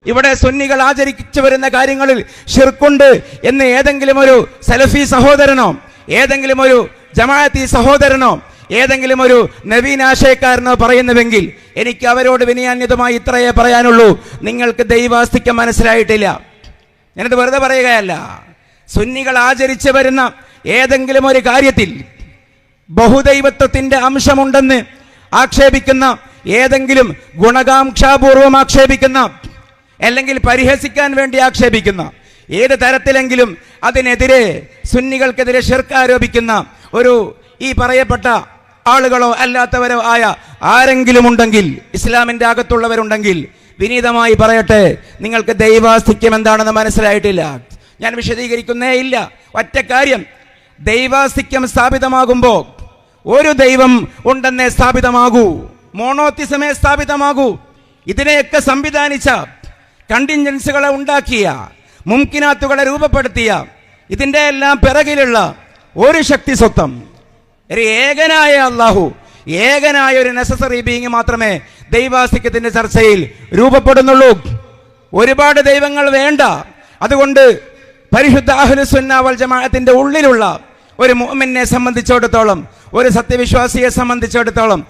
ഇവിടെ സുന്നികൾ ആചരിച്ചു വരുന്ന കാര്യങ്ങളിൽ ശിർക്കുണ്ട് എന്ന് ഏതെങ്കിലും ഒരു സലഫി സഹോദരനോ ഏതെങ്കിലും ഒരു ജമാഅത്തി സഹോദരനോ ഏതെങ്കിലും ഒരു നവീൻ ആശയക്കാരനോ പറയുന്നുവെങ്കിൽ എനിക്ക് അവരോട് വിനയാന്യതമായി ഇത്രയേ പറയാനുള്ളൂ: നിങ്ങൾക്ക് ദൈവാസ്തിക്യം മനസ്സിലായിട്ടില്ല. ഞാനത് വെറുതെ പറയുകയല്ല. സുന്നികൾ ആചരിച്ചു വരുന്ന ഏതെങ്കിലും ഒരു കാര്യത്തിൽ ബഹുദൈവത്വത്തിന്റെ അംശമുണ്ടെന്ന് ആക്ഷേപിക്കുന്ന, ഏതെങ്കിലും ഗുണകാംക്ഷാപൂർവം ആക്ഷേപിക്കുന്ന, അല്ലെങ്കിൽ പരിഹസിക്കാൻ വേണ്ടി ആക്ഷേപിക്കുന്ന, ഏത് തരത്തിലെങ്കിലും അതിനെതിരെ സുന്നികൾക്കെതിരെ ശിർക്ക് ആരോപിക്കുന്ന ഒരു ഈ പറയപ്പെട്ട ആളുകളോ അല്ലാത്തവരോ ആയ ആരെങ്കിലും ഉണ്ടെങ്കിൽ, ഇസ്ലാമിൻ്റെ അകത്തുള്ളവരുണ്ടെങ്കിൽ, വിനീതമായി പറയട്ടെ, നിങ്ങൾക്ക് ദൈവാസ്തിക്യം എന്താണെന്ന് മനസ്സിലായിട്ടില്ല. ഞാൻ വിശദീകരിക്കുന്നേ ഇല്ല. ഒറ്റ കാര്യം: ദൈവാസ്തിക്യം സ്ഥാപിതമാകുമ്പോൾ ഒരു ദൈവം ഉണ്ടെന്നേ സ്ഥാപിതമാകൂ, മോണോത്തിസമേ സ്ഥാപിതമാകൂ. ഇതിനെയൊക്കെ സംവിധാനിച്ച, കണ്ടിൻജൻസുകളെ ഉണ്ടാക്കിയ, മുംകിനാത്തുകളെ രൂപപ്പെടുത്തിയ, ഇതിൻ്റെ എല്ലാം പിറകിലുള്ള ഒരു ശക്തി സ്വത്വം, ഒരു ഏകനായ അള്ളാഹു, ഏകനായ ഒരു നെസസറി ബീയിങ് മാത്രമേ ദൈവാസ്തിക്യത്തിന്റെ ചർച്ചയിൽ രൂപപ്പെടുന്നുള്ളൂ. ഒരുപാട് ദൈവങ്ങൾ വേണ്ട. അതുകൊണ്ട് പരിശുദ്ധ അഹ്ലുസുന്ന വൽ ജമാഅത്തിന്റെ ഉള്ളിലുള്ള ഒരു മുഅ്മിനെ സംബന്ധിച്ചിടത്തോളം, ഒരു സത്യവിശ്വാസിയെ സംബന്ധിച്ചിടത്തോളം,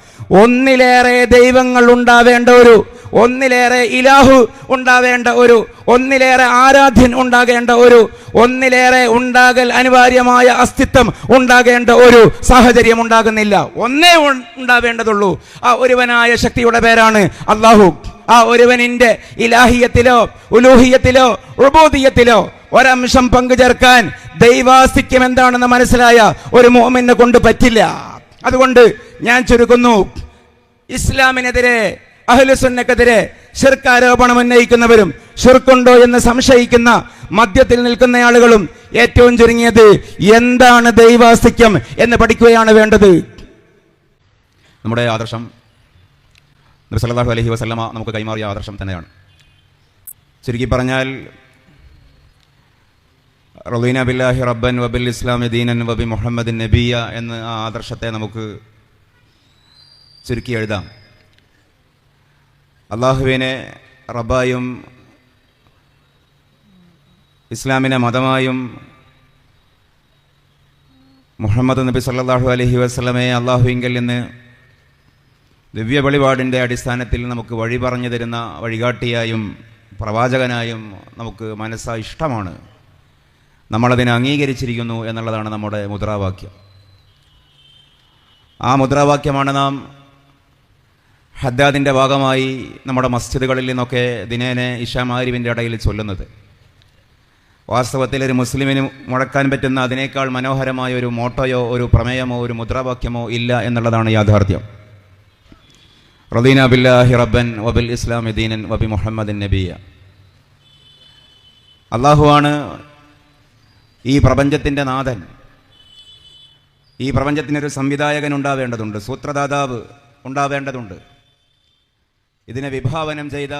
ഒന്നിലേറെ ദൈവങ്ങൾ ഉണ്ടാവേണ്ട ഒരു, ഒന്നിലേറെ ഇലാഹു ഉണ്ടാവേണ്ട ഒരു, ഒന്നിലേറെ ആരാധ്യൻ ഉണ്ടാകേണ്ട ഒരു, ഒന്നിലേറെ ഉണ്ടാകൽ അനിവാര്യമായ അസ്തിത്വം ഉണ്ടാകേണ്ട ഒരു സാഹചര്യം ഉണ്ടാകുന്നില്ല. ഒന്നേ ഉണ്ടാവേണ്ടതുള്ളൂ. ആ ഒരുവനായ ശക്തിയുടെ പേരാണ് അള്ളാഹു. ആ ഒരുവനിന്റെ ഇലാഹിയത്തിലോ ഉലൂഹിയത്തിലോ ഉബൂദിയത്തിലോ ഒരംശം പങ്കുചേർക്കാൻ ദൈവാസ്തിക്യം എന്താണെന്ന് മനസ്സിലായ ഒരു മുഅ്മിനെ കൊണ്ട് പറ്റില്ല. അതുകൊണ്ട് ഞാൻ ചുരുക്കുന്നു: ഇസ്ലാമിനെതിരെ, അഹ്ലുസുന്നക്കെതിരെ ശിർക്ക് ആരോപണം ഉന്നയിക്കുന്നവരും ശിർക്കുണ്ടോ എന്ന് സംശയിക്കുന്ന മധ്യത്തിൽ നിൽക്കുന്ന ആളുകളും ഏറ്റവും ചുരുങ്ങിയത് എന്താണ് ദൈവാസ്തിക്യം എന്ന് പഠിക്കുകയാണ് വേണ്ടത്. നമ്മുടെ ആദർശം നബി സല്ലല്ലാഹു അലൈഹി വസല്ലമ നമുക്ക് കൈമാറിയ ആദർശം തന്നെയാണ്. ചുരുക്കി പറഞ്ഞാൽ, റളീന ബില്ലാഹി റബ്ബൻ വബിൽ ഇസ്ലാമി ദീനൻ വബി മുഹമ്മദിൻ നബിയ എന്ന ആ ആദർശത്തെ നമുക്ക് ചുരുക്കി എഴുതാം. അള്ളാഹുവിനെ റബ്ബായും ഇസ്ലാമിനെ മതമായും മുഹമ്മദ് നബി സല്ലല്ലാഹു അലൈഹി വസല്ലമയെ അള്ളാഹുവിങ്കൽ നിന്ന് ദിവ്യ വെളിപാടിൻ്റെ അടിസ്ഥാനത്തിൽ നമുക്ക് വഴി പറഞ്ഞു തരുന്ന വഴികാട്ടിയായും പ്രവാചകനായും നമുക്ക് മനസ്സാ ഇഷ്ടമാണ്. നമ്മളതിനെ അംഗീകരിച്ചിരിക്കുന്നു എന്നുള്ളതാണ് നമ്മുടെ മുദ്രാവാക്യം. ആ മുദ്രാവാക്യമാണ് നാം ഹദ്ദാദിൻ്റെ ഭാഗമായി നമ്മുടെ മസ്ജിദുകളിൽ നിന്നൊക്കെ ദിനേനെ ഇശാ മഗ്‌രിബിൻ്റെ ഇടയിൽ ചൊല്ലുന്നത്. വാസ്തവത്തിൽ ഒരു മുസ്ലിമിന് മുഴക്കാൻ പറ്റുന്ന അതിനേക്കാൾ മനോഹരമായ ഒരു മോട്ടോയോ ഒരു പ്രമേയമോ ഒരു മുദ്രാവാക്യമോ ഇല്ല എന്നുള്ളതാണ് യാഥാർത്ഥ്യം. റളീന ബില്ലാഹി റബ്ബൻ വബിൽ ഇസ്ലാമി ദീനൻ വബി മുഹമ്മദിൻ നബിയ. അള്ളാഹുവാണ് ഈ പ്രപഞ്ചത്തിൻ്റെ നാഥൻ. ഈ പ്രപഞ്ചത്തിനൊരു സംവിധായകൻ ഉണ്ടാവേണ്ടതുണ്ട്, സൂത്രദാതാവ് ഉണ്ടാവേണ്ടതുണ്ട്. ഇതിനെ വിഭാവനം ചെയ്ത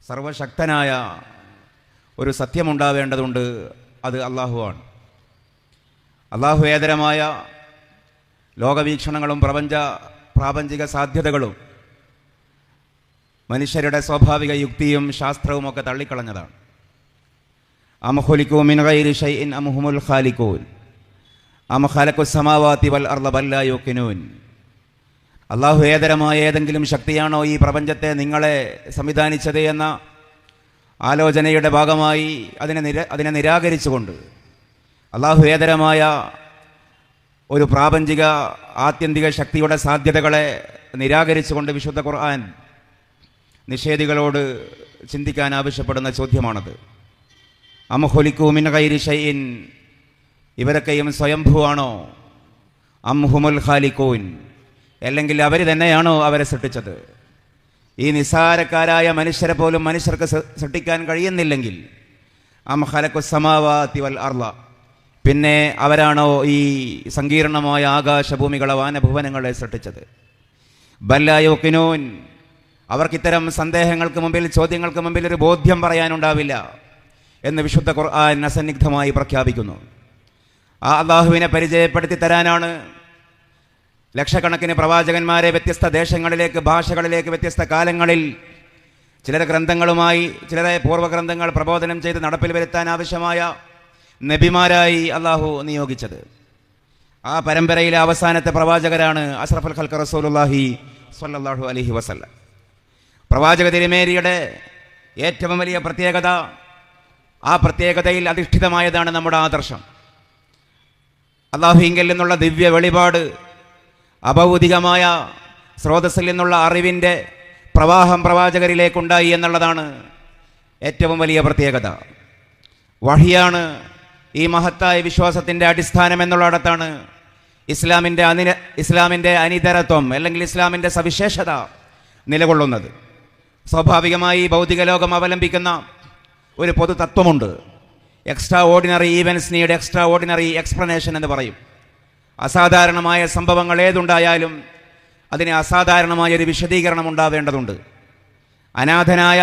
സർവശക്തനായ ഒരു സത്യമുണ്ടാവേണ്ടതുണ്ട്. അത് അള്ളാഹുവാണ്. അള്ളാഹുവേതരമായ ലോകവീക്ഷണങ്ങളും പ്രാപഞ്ചിക സാധ്യതകളും മനുഷ്യരുടെ സ്വാഭാവിക യുക്തിയും ശാസ്ത്രവും ഒക്കെ തള്ളിക്കളഞ്ഞതാണ്. അം ഖുലിഖൂ മിൻ ഗൈരി ഷൈഇൻ അം ഹുമുൽ ഖാലിഖൂൻ അം ഖലഖുസ് സമാവാതി വൽ അർള ബൽ ലാ യുഖിനൂൻ. അള്ളാഹു ഏതരമായ ഏതെങ്കിലും ശക്തിയാണോ ഈ പ്രപഞ്ചത്തെ നിങ്ങളെ സംവിധാനിച്ചത് എന്ന ആലോചനയുടെ ഭാഗമായി അതിനെ നിരാകരിച്ചുകൊണ്ട്, അള്ളാഹു ഏതരമായ ഒരു പ്രാപഞ്ചിക ആത്യന്തിക ശക്തിയുടെ സാധ്യതകളെ നിരാകരിച്ചുകൊണ്ട് വിശുദ്ധ ഖുർആൻ നിഷേധികളോട് ചിന്തിക്കാൻ ആവശ്യപ്പെടുന്ന ചോദ്യമാണത്. അം ഖുലിഖൂ മിൻ ഗൈരി ഷൈഇൻ, ഇവരൊക്കെയും സ്വയംഭൂവാണോ? അം ഹുമുൽ ഖാലിഖൂൻ, അല്ലെങ്കിൽ അവർ തന്നെയാണോ അവരെ സൃഷ്ടിച്ചത്? ഈ നിസ്സാരക്കാരായ മനുഷ്യരെ പോലും മനുഷ്യർക്ക് സൃഷ്ടിക്കാൻ കഴിയുന്നില്ലെങ്കിൽ അം ഖലഖുസ് സമാവാതി വൽ അർള, പിന്നെ അവരാണോ ഈ സങ്കീർണമായ ആകാശഭൂമികളെ വാനഭുവനങ്ങളെ സൃഷ്ടിച്ചത്? ബൽ ലാ യുഖിനൂൻ, അവർക്കിത്തരം സന്ദേഹങ്ങൾക്ക് മുമ്പിൽ, ചോദ്യങ്ങൾക്ക് മുമ്പിൽ ഒരു ബോധ്യം പറയാനുണ്ടാവില്ല എന്ന് വിശുദ്ധ ഖുർആൻ അസന്നിഗ്ധമായി പ്രഖ്യാപിക്കുന്നു. ആ അള്ളാഹുവിനെ പരിചയപ്പെടുത്തി തരാനാണ് ലക്ഷക്കണക്കിന് പ്രവാചകന്മാരെ വ്യത്യസ്ത ദേശങ്ങളിലേക്ക്, ഭാഷകളിലേക്ക്, വ്യത്യസ്ത കാലങ്ങളിൽ ചിലരെ ഗ്രന്ഥങ്ങളുമായി, ചിലരെ പൂർവ്വഗ്രന്ഥങ്ങൾ പ്രബോധനം ചെയ്ത് നടപ്പിൽ വരുത്താൻ ആവശ്യമായ നബിമാരായി അള്ളാഹു നിയോഗിച്ചത്. ആ പരമ്പരയിലെ അവസാനത്തെ പ്രവാചകരാണ് അഷ്റഫുൽ ഖൽഖ് റസൂലുള്ളാഹി സ്വല്ലല്ലാഹു അലൈഹി വസല്ലം. പ്രവാചക തിരുമേനിയുടെ ഏറ്റവും വലിയ പ്രത്യേകത, ആ പ്രത്യേകതയിൽ അധിഷ്ഠിതമായതാണ് നമ്മുടെ ആദർശം. അള്ളാഹുവിങ്കിൽ നിന്നുള്ള ദിവ്യ വെളിപാട്, അഭൗതികമായ സ്രോതസ്സിൽ നിന്നുള്ള അറിവിൻ്റെ പ്രവാഹം പ്രവാചകരിലേക്കുണ്ടായി എന്നുള്ളതാണ് ഏറ്റവും വലിയ പ്രത്യേകത. വഹിയാണ് ഈ മഹത്തായ വിശ്വാസത്തിൻ്റെ അടിസ്ഥാനം എന്നുള്ളിടത്താണ് ഇസ്ലാമിൻ്റെ അനിതരത്വം അല്ലെങ്കിൽ ഇസ്ലാമിൻ്റെ സവിശേഷത നിലകൊള്ളുന്നത്. സ്വാഭാവികമായി ഭൗതിക ലോകം അവലംബിക്കുന്ന ഒരു പൊതു തത്വമുണ്ട്. Extraordinary events need extraordinary explanation എന്ന് പറയും. അസാധാരണമായ സംഭവങ്ങൾ ഏതുണ്ടായാലും അതിന് അസാധാരണമായൊരു വിശദീകരണം ഉണ്ടാവേണ്ടതുണ്ട്. അനാഥനായ,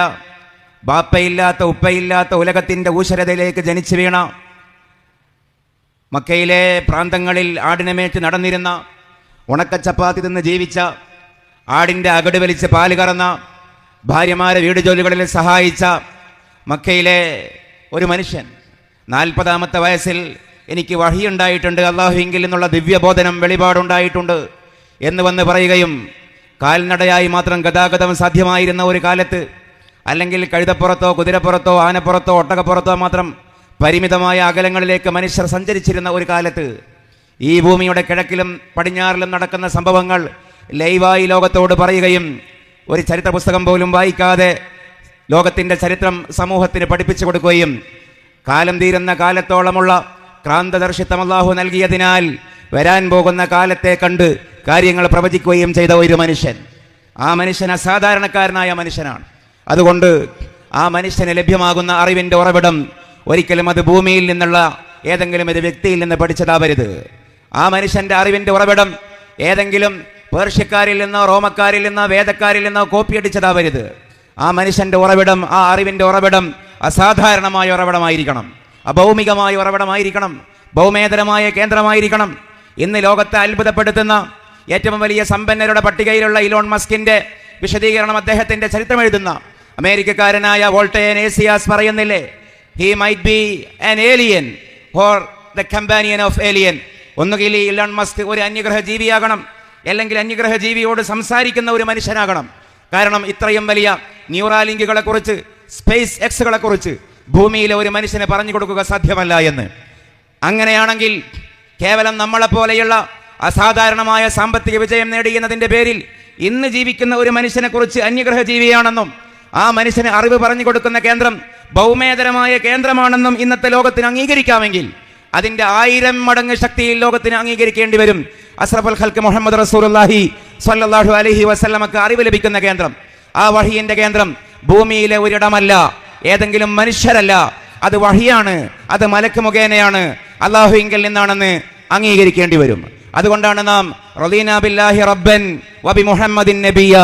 ബാപ്പയില്ലാത്ത, ഉപ്പയില്ലാത്ത ഉലകത്തിൻ്റെ ഊശരതയിലേക്ക് ജനിച്ചു വീണ, മക്കയിലെ പ്രാന്തങ്ങളിൽ ആടിനമേറ്റ് നടന്നിരുന്ന, ഉണക്കച്ചപ്പാത്തി തിന്ന് ജീവിച്ച, ആടിൻ്റെ അകട് വലിച്ച് പാല് കറന്ന, ഭാര്യമാരെ വീട് ജോലികളിൽ സഹായിച്ച മക്കയിലെ ഒരു മനുഷ്യൻ 40-ാമത്തെ വയസ്സിൽ എനിക്ക് വഹിയുണ്ടായിട്ടുണ്ട്, അള്ളാഹുവിങ്കിൽ നിന്നുള്ള ദിവ്യബോധനം, വെളിപാടുണ്ടായിട്ടുണ്ട് എന്ന് വന്ന് പറയുകയും, കാൽനടയായി മാത്രം ഗതാഗതം സാധ്യമായിരുന്ന ഒരു കാലത്ത്, അല്ലെങ്കിൽ കഴുതപ്പുറത്തോ കുതിരപ്പുറത്തോ ആനപ്പുറത്തോ ഒട്ടകപ്പുറത്തോ മാത്രം പരിമിതമായ അകലങ്ങളിലേക്ക് മനുഷ്യർ സഞ്ചരിച്ചിരുന്ന ഒരു കാലത്ത്, ഈ ഭൂമിയുടെ കിഴക്കിലും പടിഞ്ഞാറിലും നടക്കുന്ന സംഭവങ്ങൾ ലൈവായി ലോകത്തോട് പറയുകയും, ഒരു ചരിത്ര പുസ്തകം പോലും വായിക്കാതെ ലോകത്തിൻ്റെ ചരിത്രം സമൂഹത്തിന് പഠിപ്പിച്ചു കൊടുക്കുകയും, കാലം തീരുന്ന കാലത്തോളമുള്ള ക്രാന്തദർശിത്വം അല്ലാഹു നൽകിയതിനാൽ വരാൻ പോകുന്ന കാലത്തെ കണ്ട് കാര്യങ്ങൾ പ്രവചിക്കുകയും ചെയ്ത ഒരു മനുഷ്യൻ. ആ മനുഷ്യൻ അസാധാരണക്കാരനായ മനുഷ്യനാണ്. അതുകൊണ്ട് ആ മനുഷ്യന് ലഭ്യമാകുന്ന അറിവിൻ്റെ ഉറവിടം ഒരിക്കലും അത് ഭൂമിയിൽ നിന്നുള്ള ഏതെങ്കിലും ഒരു വ്യക്തിയിൽ നിന്ന് പഠിച്ചതാവരുത്. ആ മനുഷ്യൻ്റെ അറിവിൻ്റെ ഉറവിടം ഏതെങ്കിലും പേർഷ്യക്കാരിൽ നിന്നോ റോമക്കാരിൽ നിന്നോ വേദക്കാരിൽ നിന്നോ കോപ്പിയടിച്ചതാവരുത്. ആ മനുഷ്യൻ്റെ ഉറവിടം, ആ അറിവിൻ്റെ ഉറവിടം അസാധാരണമായ ഉറവിടമായിരിക്കണം, അഭൗമികമായ ഉറവിടമായിരിക്കണം, ഭൗമേതരമായ കേന്ദ്രമായിരിക്കണം. ഇന്ന് ലോകത്തെ അത്ഭുതപ്പെടുത്തുന്ന ഏറ്റവും വലിയ സമ്പന്നരുടെ പട്ടികയിലുള്ള ഇലോൺ മസ്കിൻ്റെ വിശദീകരണം അദ്ദേഹത്തിൻ്റെ ചരിത്രം എഴുതുന്ന അമേരിക്കക്കാരനായ വോൾട്ടേർ ഏസിയാസ് പറയുന്നില്ലേ, he might be an alien or the companion of alien. ഒന്നുകിൽ ഇലോൺ മസ്ക് ഒരു അന്യഗ്രഹ ജീവിയാകണം, അല്ലെങ്കിൽ അന്യഗ്രഹ ജീവിയോട് സംസാരിക്കുന്ന ഒരു മനുഷ്യനാകണം. കാരണം ഇത്രയും വലിയ ന്യൂറാലിങ്കുകളെ കുറിച്ച്, സ്പേസ് എക്സുകളെ കുറിച്ച് ഭൂമിയിലെ ഒരു മനുഷ്യനെ പറഞ്ഞു കൊടുക്കുക സാധ്യമല്ല എന്ന്. അങ്ങനെയാണെങ്കിൽ കേവലം നമ്മളെപ്പോലെയുള്ള അസാധാരണമായ സാമ്പത്തിക വിജയം നേടിയെന്നതിൻ്റെ പേരിൽ ഇന്ന് ജീവിക്കുന്ന ഒരു മനുഷ്യനെ കുറിച്ച് അന്യഗ്രഹ ജീവിയാണെന്നും, ആ മനുഷ്യന് അറിവ് പറഞ്ഞു കൊടുക്കുന്ന കേന്ദ്രം ഭൗമേതരമായ കേന്ദ്രമാണെന്നും ഇന്നത്തെ ലോകത്തിന് അംഗീകരിക്കാമെങ്കിൽ അതിൻ്റെ 1000 മടങ്ങ് ശക്തിയിൽ ലോകത്തിന് അംഗീകരിക്കേണ്ടി വരും അഷ്റഫുൽ ഖൽഖ് മുഹമ്മദ് റസൂലുള്ളാഹി സ്വല്ലല്ലാഹു അലൈഹി വസല്ലമക്ക് അറിവ് ലഭിക്കുന്ന കേന്ദ്രം. ആ വഹിയിൻ്റെ കേന്ദ്രം ഭൂമിയിലെ ഒരിടമല്ല, ഏതെങ്കിലും മനുഷ്യരല്ല, അത് വഹിയാണ്, അത് മലക്ക് മുഖേനയാണ്, അള്ളാഹുവിങ്കിൽ നിന്നാണെന്ന് അംഗീകരിക്കേണ്ടി വരും. അതുകൊണ്ടാണ് നാം റളീനാ ബില്ലാഹി റബ്ബൻ വബി മുഹമ്മദിൻ നബിയ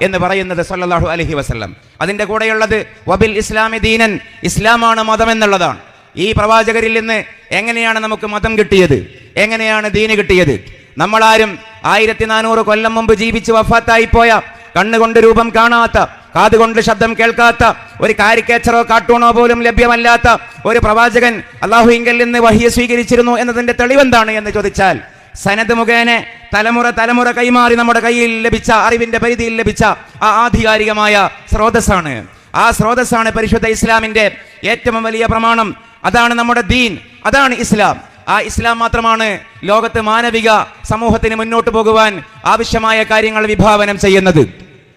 എന്ന് പറയുന്നത് സ്വല്ലല്ലാഹു അലൈഹി വസല്ലം. അതിൻ്റെ കൂടെയുള്ളത് വബിൽ ഇസ്ലാമി ദീനൻ, ഇസ്ലാമാണ് മതം എന്നുള്ളതാണ്. ഈ പ്രവാചകരിൽ നിന്ന് എങ്ങനെയാണ് നമുക്ക് മതം കിട്ടിയത്, എങ്ങനെയാണ് ദീന് കിട്ടിയത്? നമ്മളാരും 1400 കൊല്ലം മുമ്പ് ജീവിച്ച് വഫാത്തായി പോയ, കണ്ണുകൊണ്ട് രൂപം കാണാത്ത, കാതുകൊണ്ട് ശബ്ദം കേൾക്കാത്ത, ഒരു കാരിക്കേച്ചറോ കാർട്ടൂണോ പോലും ലഭ്യമല്ലാത്ത ഒരു പ്രവാചകൻ അള്ളാഹുവിങ്കിൽ നിന്ന് വഹിയ സ്വീകരിച്ചിരുന്നു എന്നതിൻ്റെ തെളിവെന്താണ് എന്ന് ചോദിച്ചാൽ, സനദ് മുഖേന തലമുറ കൈമാറി നമ്മുടെ കയ്യിൽ ലഭിച്ച, അറിവിൻ്റെ പരിധിയിൽ ലഭിച്ച ആ ആധികാരികമായ സ്രോതസ്സാണ്. ആ സ്രോതസ്സാണ് പരിശുദ്ധ ഇസ്ലാമിൻ്റെ ഏറ്റവും വലിയ പ്രമാണം. അതാണ് നമ്മുടെ ദീൻ, അതാണ് ഇസ്ലാം. ആ ഇസ്ലാം മാത്രമാണ് ലോകത്ത് മാനവിക സമൂഹത്തിന് മുന്നോട്ട് പോകുവാൻ ആവശ്യമായ കാര്യങ്ങൾ വിഭാവനം ചെയ്യുന്നത്.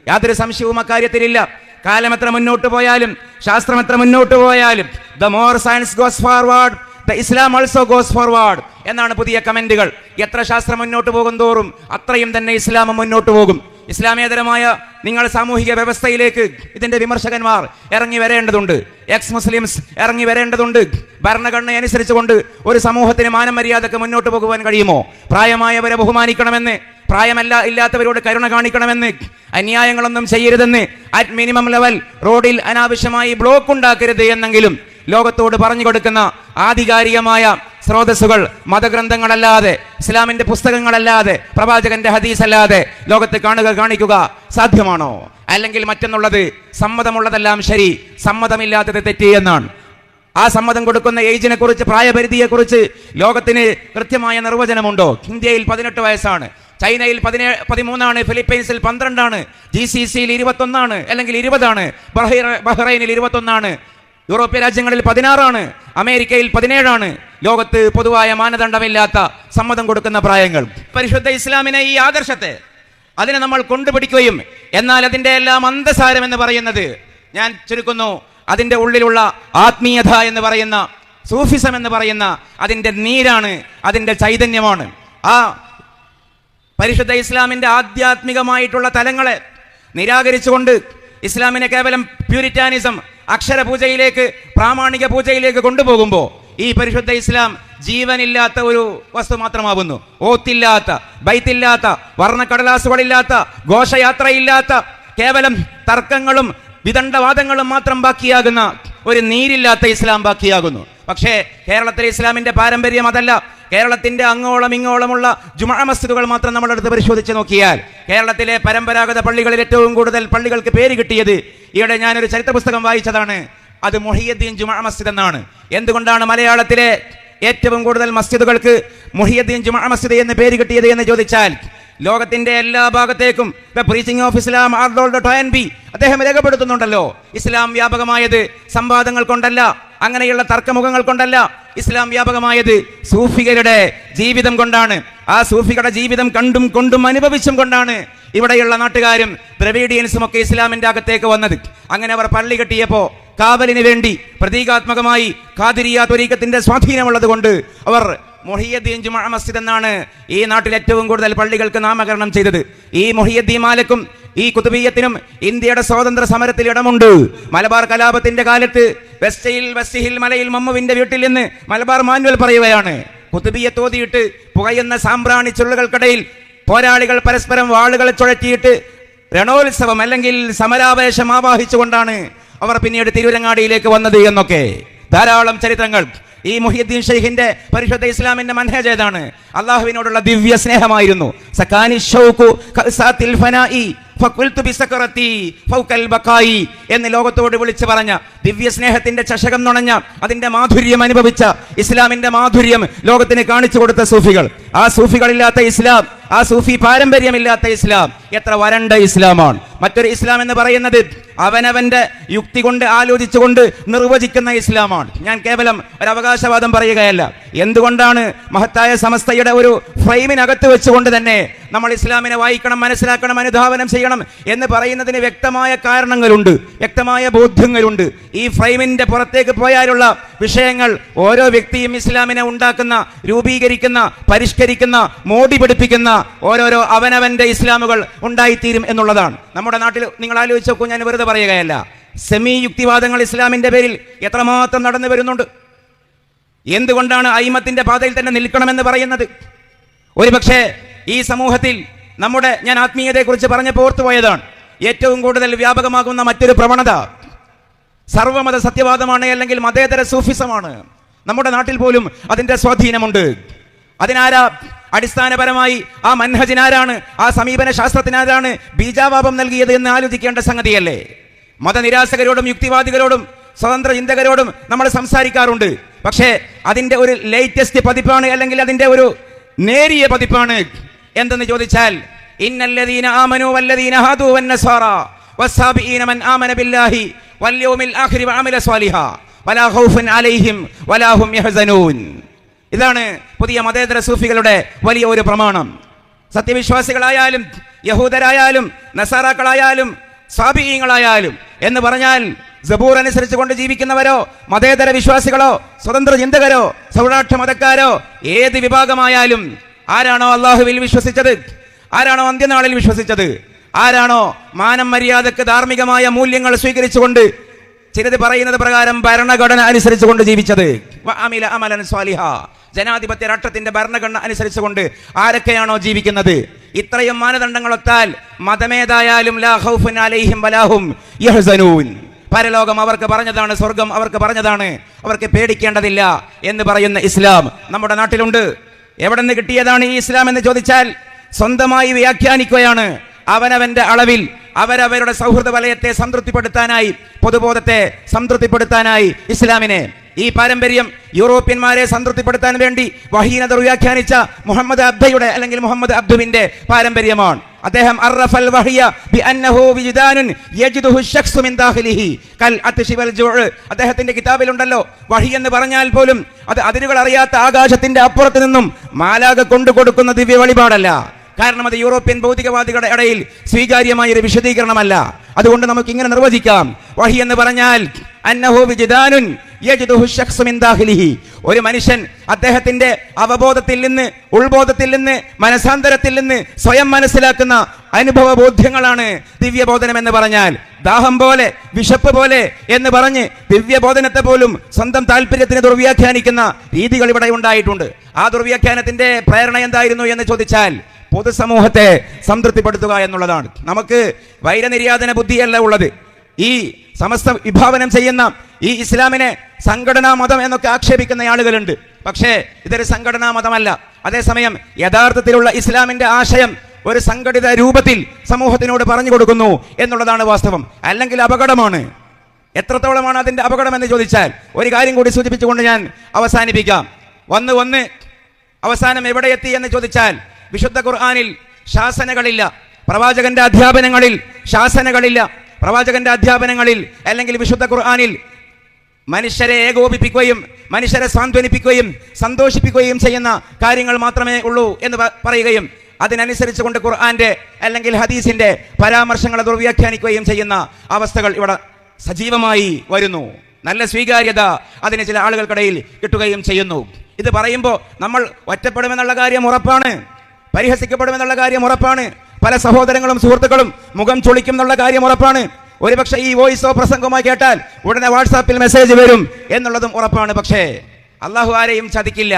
യാതൊരു സംശയവും അക്കാര്യത്തിലില്ല. കാലം എത്ര മുന്നോട്ട് പോയാലും, ശാസ്ത്രം എത്ര മുന്നോട്ട് പോയാലും, the more science goes forward the Islam also goes forward എന്നാണ് പുതിയ കമന്റുകൾ. എത്ര ശാസ്ത്രം മുന്നോട്ട് പോകും തോറും അത്രയും തന്നെ ഇസ്ലാം മുന്നോട്ട് പോകും. ഇസ്ലാമേതരമായ നിങ്ങൾ സാമൂഹിക വ്യവസ്ഥയിലേക്ക് ഇതിന്റെ വിമർശകന്മാർ ഇറങ്ങി വരേണ്ടതുണ്ട്, എക്സ് മുസ്ലിംസ് ഇറങ്ങി വരേണ്ടതുണ്ട്. ഭരണഘടന അനുസരിച്ചുകൊണ്ട് ഒരു സമൂഹത്തിന് മാനം മര്യാദക്ക് മുന്നോട്ട് പോകുവാൻ കഴിയുമോ? പ്രായമായവരെ ബഹുമാനിക്കണമെന്ന്, ഇല്ലാത്തവരോട് കരുണ കാണിക്കണമെന്ന്, അന്യായങ്ങളൊന്നും ചെയ്യരുതെന്ന്, അറ്റ് മിനിമം ലെവൽ റോഡിൽ അനാവശ്യമായി ബ്ലോക്ക് ഉണ്ടാക്കരുത് എന്നെങ്കിലും ലോകത്തോട് പറഞ്ഞു കൊടുക്കുന്ന ആധികാരികമായ സ്രോതസ്സുകൾ മതഗ്രന്ഥങ്ങളല്ലാതെ, ഇസ്ലാമിന്റെ പുസ്തകങ്ങളല്ലാതെ, പ്രവാചകന്റെ ഹദീസ് അല്ലാതെ ലോകത്ത് കാണിക്കുക സാധ്യമാണോ? അല്ലെങ്കിൽ മറ്റൊന്നുള്ളത് സമ്മതമുള്ളതെല്ലാം ശരി, സമ്മതമില്ലാത്തത് തെറ്റ് എന്നാണ്. ആ സമ്മതം കൊടുക്കുന്ന ഏജിനെ കുറിച്ച്, പ്രായപരിധിയെ കുറിച്ച് ലോകത്തിന് കൃത്യമായ നിർവചനമുണ്ടോ? ഇന്ത്യയിൽ 18 വയസ്സാണ്, ചൈനയിൽ 13 ഫിലിപ്പൈൻസിൽ 12, GCC-യിൽ 21 അല്ലെങ്കിൽ 20, ബഹ്റൈനിൽ 21, യൂറോപ്യൻ രാജ്യങ്ങളിൽ 16, അമേരിക്കയിൽ 17. ലോകത്ത് പൊതുവായ മാനദണ്ഡമില്ലാത്ത സമ്മതം കൊടുക്കുന്ന പ്രായങ്ങൾ. പരിശുദ്ധ ഇസ്ലാമിനെ, ഈ ആദർശത്തെ, അതിനെ നമ്മൾ കൊണ്ടുപിടിക്കുകയും, എന്നാൽ അതിൻ്റെ എല്ലാം അന്തസാരം എന്ന് പറയുന്നത്, ഞാൻ ചുരുക്കുന്നു, അതിൻ്റെ ഉള്ളിലുള്ള ആത്മീയത എന്ന് പറയുന്ന, സൂഫിസം എന്ന് പറയുന്ന അതിൻ്റെ നീരാണ്, അതിൻ്റെ ചൈതന്യമാണ്. ആ പരിശുദ്ധ ഇസ്ലാമിൻ്റെ ആധ്യാത്മികമായിട്ടുള്ള തലങ്ങളെ നിരാകരിച്ചുകൊണ്ട് ഇസ്ലാമിനെ കേവലം പ്യൂരിറ്റാനിസം, അക്ഷരപൂജയിലേക്ക്, പ്രാമാണിക പൂജയിലേക്ക് കൊണ്ടുപോകുമ്പോൾ ഈ പരിശുദ്ധ ഇസ്ലാം ജീവനില്ലാത്ത ഒരു വസ്തു മാത്രമാവുന്നു. ഓത്തില്ലാത്ത, ബൈത്തില്ലാത്ത, വർണ്ണക്കടലാസുകളില്ലാത്ത, ഘോഷയാത്രയില്ലാത്ത, കേവലം തർക്കങ്ങളും വിദണ്ഡവാദങ്ങളും മാത്രം ബാക്കിയാകുന്ന ഒരു നീരില്ലാത്ത ഇസ്ലാം ബാക്കിയാകുന്നു. പക്ഷേ കേരളത്തിലെ ഇസ്ലാമിന്റെ പാരമ്പര്യം അതല്ല. കേരളത്തിന്റെ അങ്ങോളം ഇങ്ങോളമുള്ള ജുമുഅ മസ്ജിദുകൾ മാത്രം നമ്മളെടുത്ത് പരിശോധിച്ച് നോക്കിയാൽ കേരളത്തിലെ പരമ്പരാഗത പള്ളികളിൽ ഏറ്റവും കൂടുതൽ പള്ളികൾക്ക് പേര് കിട്ടിയത്, ഈയിടെ ഞാനൊരു ചരിത്ര പുസ്തകം വായിച്ചതാണ്, അത് മുഹിയുദ്ദീൻ ജുമുഅ മസ്ജിദ് എന്നാണ്. എന്തുകൊണ്ടാണ് മലയാളത്തിലെ ഏറ്റവും കൂടുതൽ മസ്ജിദുകൾക്ക് മുഹിയുദ്ദീൻ ജുമുഅ മസ്ജിദ് എന്ന് പേര് കിട്ടിയത് എന്ന് ചോദിച്ചാൽ, ലോകത്തിന്റെ എല്ലാ ഭാഗത്തേക്കും preaching of Islam Arnold Toynbee അദ്ദേഹം രേഖപ്പെടുത്തുന്നുണ്ടല്ലോ, ഇസ്ലാം വ്യാപകമായത് സംവാദങ്ങൾ കൊണ്ടല്ല, അങ്ങനെയുള്ള തർക്കമുഖങ്ങൾ കൊണ്ടല്ല. ഇസ്ലാം വ്യാപകമായത് സൂഫികളുടെ ജീവിതം കൊണ്ടാണ്. ആ സൂഫികളുടെ ജീവിതം കണ്ടും കൊണ്ടും അനുഭവിച്ചും കൊണ്ടാണ് ഇവിടെയുള്ള നാട്ടുകാരും ദ്രവീഡിയൻസും ഒക്കെ ഇസ്ലാമിന്റെ അകത്തേക്ക് വന്നത്. അങ്ങനെ അവർ പള്ളി കെട്ടിയപ്പോൾ കാവലിന് വേണ്ടി പ്രതീകാത്മകമായി ഖാദിരിയ ത്വരീഖത്തിന്റെ സ്വാധീനമുള്ളത് കൊണ്ട് അവർ മുഹിയുദ്ദീൻ ജുമുഅ മസ്ജിദ് എന്നാണ് ഈ നാട്ടിൽ ഏറ്റവും കൂടുതൽ പള്ളികൾക്ക് നാമകരണം ചെയ്തത്. ഈ മുഹിയുദ്ദീൻ മാലക്കും ഈ കുതുബിയ്യത്തിനും ഇന്ത്യയുടെ സ്വാതന്ത്ര്യ സമരത്തിൽ ഇടമുണ്ട്. മലബാർ കലാപത്തിന്റെ കാലത്ത് വെസ്റ്റ് ഹിൽ മലയിൽ മമ്മുവിന്റെ വീട്ടിൽ നിന്ന് മലബാർ മാനുവൽ പറയുകയാണ്, കുതുബിയ്യത്ത് ഓതിയിട്ട് പുകയുന്ന സാമ്പ്രാണി ചുള്ളുകൾക്കിടയിൽ പോരാളികൾ പരസ്പരം വാളുകൾ ചുഴറ്റിയിട്ട് രണോത്സവം അല്ലെങ്കിൽ സമരാവേശം ആവാഹിച്ചുകൊണ്ടാണ് അവർ പിന്നീട് തിരുവരങ്ങാടിയിലേക്ക് വന്നത് എന്നൊക്കെ ധാരാളം ചരിത്രങ്ങൾ. ഈ മുഹിയുദ്ദീൻ ഷെയ്ഖിന്റെ പരിശുദ്ധ ഇസ്ലാമിന്റെ മൻഹജ് ഏതാണ്? അള്ളാഹുവിനോടുള്ള ദിവ്യ സ്നേഹമായിരുന്നു. സകാനി ഷൗഖു കസാത്തിൽ ഫനാഇ ഫഖുൽതു ബിസകറതി ഫൗകൽ ബഖായി എന്ന് ലോകത്തോട് വിളിച്ചു പറഞ്ഞ ദിവ്യ സ്നേഹത്തിന്റെ ചഷകം നുണഞ്ഞ, അതിന്റെ മാധുര്യം അനുഭവിച്ച, ഇസ്ലാമിന്റെ മാധുര്യം ലോകത്തിന് കാണിച്ചു കൊടുത്ത സൂഫികൾ. ആ സൂഫികളില്ലാത്ത ഇസ്ലാം, ആ സൂഫി പാരമ്പര്യമില്ലാത്ത ഇസ്ലാം എത്ര വരണ്ട ഇസ്ലാമാണ്. മറ്റൊരു ഇസ്ലാം എന്ന് പറയുന്നത് അവനവന്റെ യുക്തി കൊണ്ട് ആലോചിച്ചുകൊണ്ട് നിർവചിക്കുന്ന ഇസ്ലാമാണ്. ഞാൻ കേവലം ഒരു അവകാശവാദം പറയുകയല്ല. എന്തുകൊണ്ടാണ് മഹത്തായ സമസ്തയുടെ ഒരു ഫ്രെയിമിനകത്ത് വെച്ചുകൊണ്ട് തന്നെ നമ്മൾ ഇസ്ലാമിനെ വായിക്കണം, മനസ്സിലാക്കണം, അനുധാവനം ചെയ്യണം എന്ന് പറയുന്നതിന് വ്യക്തമായ കാരണങ്ങളുണ്ട്, വ്യക്തമായ ബോധ്യങ്ങളുണ്ട്. ഈ ഫ്രെയിമിന്റെ പുറത്തേക്ക് പോയാലുള്ള വിഷയങ്ങൾ ഓരോ വ്യക്തിയും ഇസ്ലാമിനെ ഉണ്ടാക്കുന്ന, രൂപീകരിക്കുന്ന, പരിഷ്കരിക്കുന്ന, മോടി പിടിപ്പിക്കുന്ന ഓരോരോ അവനവന്റെ ഇസ്ലാമുകൾ ഉണ്ടായിത്തീരും എന്നുള്ളതാണ്. നമ്മുടെ നാട്ടിൽ നിങ്ങൾ ആലോചിച്ച് നോക്കൂ, ഞാൻ വെറുതെ പറയുകയല്ല, സെമി യുക്തിവാദങ്ങൾ ഇസ്ലാമിന്റെ പേരിൽ എത്രമാത്രം നടന്നു വരുന്നുണ്ട്. എന്തുകൊണ്ടാണ് അയിമത്തിന്റെ പാതയിൽ തന്നെ നിൽക്കണമെന്ന് പറയുന്നത്? ഒരുപക്ഷെ ഈ സമൂഹത്തിൽ ഞാൻ ആത്മീയതയെക്കുറിച്ച് പറഞ്ഞപ്പോൾ ഓർത്തുപോയതാണ്, ഏറ്റവും കൂടുതൽ വ്യാപകമാകുന്ന മറ്റൊരു പ്രവണത സർവമത സത്യവാദമാണ്, അല്ലെങ്കിൽ മതേതര സൂഫിസമാണ്. നമ്മുടെ നാട്ടിൽ പോലും അതിന്റെ സ്വാധീനമുണ്ട്. അതിനാരാ അടിസ്ഥാനപരമായി ആ മൻഹജിനാരാണ്, ആ സമീപന ശാസ്ത്രത്തിനാരാണ് ബീജാവാപം നൽകിയത് എന്ന് ആലോചിക്കേണ്ട സംഗതിയല്ലേ? മതനിരാസകരോടും യുക്തിവാദികളോടും സ്വതന്ത്ര ചിന്തകരോടും നമ്മൾ സംസാരിക്കാറുണ്ട്. പക്ഷേ അതിന്റെ ഒരു ലേറ്റസ്റ്റ് പതിപ്പാണ്, അല്ലെങ്കിൽ അതിന്റെ ഒരു നേരിയ പതിപ്പാണ് എന്തെന്ന് ചോദിച്ചാൽ, ഇന്നല്ലദീന ആമനു വല്ലദീന ഹാദു വന്നസാറ വസ്സാബിഈന മൻ ആമന ബില്ലാഹി വൽയൗമിൽ ആഖിരി വഅമില സ്വാലിഹാ വലാ ഖൗഫുൻ അലൈഹിം വലാ ഹും യഹ്സനൂൻ. ഇതാണ് പുതിയ മതേതര സൂഫികളുടെ വലിയ ഒരു പ്രമാണം. സത്യവിശ്വാസികളായാലും യഹൂദരായാലും നസാറാക്കളായാലും സാബിഈങ്ങളായാലും എന്ന് പറഞ്ഞാൽ സബൂർ അനുസരിച്ച് കൊണ്ട് ജീവിക്കുന്നവരോ, മതേതര വിശ്വാസികളോ, സ്വതന്ത്ര ചിന്തകരോ, സൗരാഷ്ട്ര മതക്കാരോ, ഏത് വിഭാഗമായാലും ആരാണോ അള്ളാഹുവിൽ വിശ്വസിച്ചത്, ആരാണോ അന്ത്യനാളിൽ വിശ്വസിച്ചത്, ആരാണോ മാനം മര്യാദക്ക് ധാർമ്മികമായ മൂല്യങ്ങൾ സ്വീകരിച്ചുകൊണ്ട് ചിലത് പറയുന്നത് പ്രകാരം ഭരണഘടന അനുസരിച്ചുകൊണ്ട് ജീവിച്ചത്, ജനാധിപത്യ രാഷ്ട്രത്തിന്റെ ഭരണഘടന അനുസരിച്ചുകൊണ്ട് ആരൊക്കെയാണോ ജീവിക്കുന്നത്, ഇത്രയും മാനദണ്ഡങ്ങളൊത്താൽ മതമേതായാലും ലാ ഖൗഫുൻ അലൈഹിം വലാ ഹും യഹ്സനൂൻ. പരലോകം അവർക്ക് പറഞ്ഞതാണ്, സ്വർഗം അവർക്ക് പറഞ്ഞതാണ്, അവർക്ക് പേടിക്കേണ്ടതില്ല എന്ന് പറയുന്ന ഇസ്ലാം നമ്മുടെ നാട്ടിലുണ്ട്. എവിടെ നിന്ന് കിട്ടിയതാണ് ഈ ഇസ്ലാം എന്ന് ചോദിച്ചാൽ സ്വന്തമായി വ്യാഖ്യാനിക്കുകയാണ്. അവനവന്റെ അളവിൽ അവരവരുടെ സൗഹൃദ വലയത്തെ സംതൃപ്തിപ്പെടുത്താനായി, പൊതുബോധത്തെ സംതൃപ്തിപ്പെടുത്താനായി ഇസ്ലാമിനെ, ഈ പാരമ്പര്യം യൂറോപ്യന്മാരെ സംതൃപ്തിപ്പെടുത്താൻ വേണ്ടി വഹീന ദുർവ്യാഖ്യാനിച്ച മുഹമ്മദ് അബ്ദയുടെ അല്ലെങ്കിൽ മുഹമ്മദ് അബ്ദുവിന്റെ പാരമ്പര്യമാണ്. അദ്ദേഹം അർറഫൽ വഹിയ ബിഅന്നഹു വിജ്ദാനുൻ യജിദുഹു ശഖ്സു മിൻ ദാഖിലിഹി കൽ അത്ശി വൽ ജുഅ്. അദ്ദേഹത്തിന്റെ കിതാബിലുണ്ടല്ലോ, വഹി എന്ന് പറഞ്ഞാൽ പോലും അത് അതിരുകൾ അറിയാത്ത ആകാശത്തിന്റെ അപ്പുറത്ത് നിന്നും മാലാഖ കൊണ്ടു കൊടുക്കുന്ന ദിവ്യ വെളിപാടല്ല. കാരണം അത് യൂറോപ്യൻ ഭൗതികവാദികളുടെ ഇടയിൽ സ്വീകാര്യമായ ഒരു വിശദീകരണമല്ല. അതുകൊണ്ട് നമുക്ക് ഇങ്ങനെ നിർവചിക്കാം, വഹി എന്ന് പറഞ്ഞാൽ അന്നഹു വിജ്ദാനുൻ യജിദുഹു ശഖ്സു മിൻ ദാഖിലിഹി, ഒരു മനുഷ്യൻ അദ്ദേഹത്തിന്റെ അവബോധത്തിൽ നിന്ന്, ഉൾബോധത്തിൽ നിന്ന്, മനസാന്തരത്തിൽ നിന്ന് സ്വയം മനസ്സിലാക്കുന്ന അനുഭവ ബോധ്യങ്ങളാണ് ദിവ്യബോധനം എന്ന് പറഞ്ഞാൽ. ദാഹം പോലെ, വിശപ്പ് പോലെ എന്ന് പറഞ്ഞ് ദിവ്യബോധനത്തെ പോലും സ്വന്തം താല്പര്യത്തിന് ദുർവ്യാഖ്യാനിക്കുന്ന രീതികൾ ഇവിടെ ഉണ്ടായിട്ടുണ്ട്. ആ ദുർവ്യാഖ്യാനത്തിന്റെ പ്രേരണ എന്തായിരുന്നു എന്ന് ചോദിച്ചാൽ പൊതുസമൂഹത്തെ സംതൃപ്തിപ്പെടുത്തുക എന്നുള്ളതാണ്. നമുക്ക് വൈരനിര്യാതന ബുദ്ധിയല്ല ഉള്ളത്. ഈ സമസ്ത വിഭാവനം ചെയ്യുന്ന ഈ ഇസ്ലാമിനെ സംഘടനാ മതം എന്നൊക്കെ ആക്ഷേപിക്കുന്ന ആളുകളുണ്ട്. പക്ഷേ ഇതൊരു സംഘടനാ മതമല്ല. അതേസമയം യഥാർത്ഥത്തിലുള്ള ഇസ്ലാമിന്റെ ആശയം ഒരു സംഘടിത രൂപത്തിൽ സമൂഹത്തിനോട് പറഞ്ഞു കൊടുക്കുന്നു എന്നുള്ളതാണ് വാസ്തവം. അല്ലെങ്കിൽ അപകടമാണ്. എത്രത്തോളമാണ് അതിന്റെ അപകടം എന്ന് ചോദിച്ചാൽ ഒരു കാര്യം കൂടി സൂചിപ്പിച്ചുകൊണ്ട് ഞാൻ അവസാനിപ്പിക്കാം. വന്ന് അവസാനം എവിടെ എത്തി എന്ന് ചോദിച്ചാൽ വിശുദ്ധ ഖുർആനിൽ ശാസനകളില്ല, പ്രവാചകന്റെ അധ്യാപനങ്ങളിൽ ശാസനകളില്ല. പ്രവാചകന്റെ അധ്യാപനങ്ങളിൽ അല്ലെങ്കിൽ വിശുദ്ധ ഖുർആനിൽ മനുഷ്യരെ ഏകോപിപ്പിക്കുകയും മനുഷ്യരെ സാന്ത്വനിപ്പിക്കുകയും സന്തോഷിപ്പിക്കുകയും ചെയ്യുന്ന കാര്യങ്ങൾ മാത്രമേ ഉള്ളൂ എന്ന് പറയുകയും അതിനനുസരിച്ചുകൊണ്ട് ഖുർആന്റെ അല്ലെങ്കിൽ ഹദീസിന്റെ പരാമർശങ്ങളെ ദുർവ്യാഖ്യാനിക്കുകയും ചെയ്യുന്ന അവസ്ഥകൾ ഇവിടെ സജീവമായി വരുന്നു. നല്ല സ്വീകാര്യത അതിന് ചില ആളുകൾക്കിടയിൽ കിട്ടുകയും ചെയ്യുന്നു. ഇത് പറയുമ്പോൾ നമ്മൾ ഒറ്റപ്പെടുമെന്നുള്ള കാര്യം ഉറപ്പാണ്, പരിഹസിക്കപ്പെടുമെന്നുള്ള കാര്യം ഉറപ്പാണ്, പല സഹോദരങ്ങളും സുഹൃത്തുക്കളും മുഖം ചൊളിക്കും എന്നുള്ള കാര്യം ഉറപ്പാണ്. ഒരുപക്ഷെ ഈ വോയിസോ പ്രസംഗമായി കേട്ടാൽ ഉടനെ വാട്സാപ്പിൽ മെസ്സേജ് വരും എന്നുള്ളതും ഉറപ്പാണ്. പക്ഷേ അള്ളാഹു ആരെയും ചതിക്കില്ല,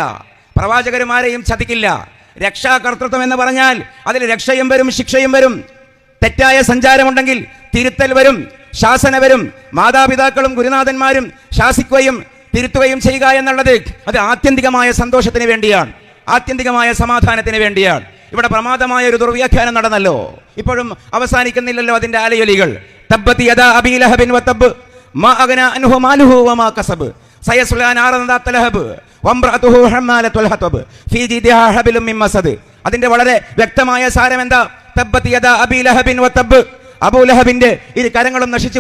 പ്രവാചകരും ആരെയും ചതിക്കില്ല. രക്ഷാകർത്തൃത്വം എന്ന് പറഞ്ഞാൽ അതിൽ രക്ഷയും വരും, ശിക്ഷയും വരും. തെറ്റായ സഞ്ചാരമുണ്ടെങ്കിൽ തിരുത്തൽ വരും, ശാസന വരും. മാതാപിതാക്കളും ഗുരുനാഥന്മാരും ശാസിക്കുകയും തിരുത്തുകയും ചെയ്യുക എന്നുള്ളത് അത് ആത്യന്തികമായ സന്തോഷത്തിന് വേണ്ടിയാണ്, ആത്യന്തികമായ സമാധാനത്തിന് വേണ്ടിയാണ്. ഇവിടെ പ്രമാദമായ ഒരു ദുർവ്യാഖ്യാനം നടന്നല്ലോ, ഇപ്പോഴും അവസാനിക്കുന്നില്ലല്ലോ അതിന്റെ അലയൊലികൾ. തബ്ബത് യദാ അബീ ലഹബിൻ വതബ് മാ അഗ്നാ അൻഹു മാലുഹു വമാ കസബ് സയസ്ലാ നാറൻ ദാത ലഹബ് വംറഅതുഹു ഹമ്മാലത്തുൽ ഹതബ് ഫീ ജിദിഹാ ഹബ്ലും മിൻ മസദ്. അതിന്റെ വളരെ വ്യക്തമായ സാരം എന്താ? തബ്ബത് യദാ അബീ ലഹബിൻ വതബ്, അബൂ ലഹബിന്റെ ഇരു കരങ്ങളും നശിച്ചു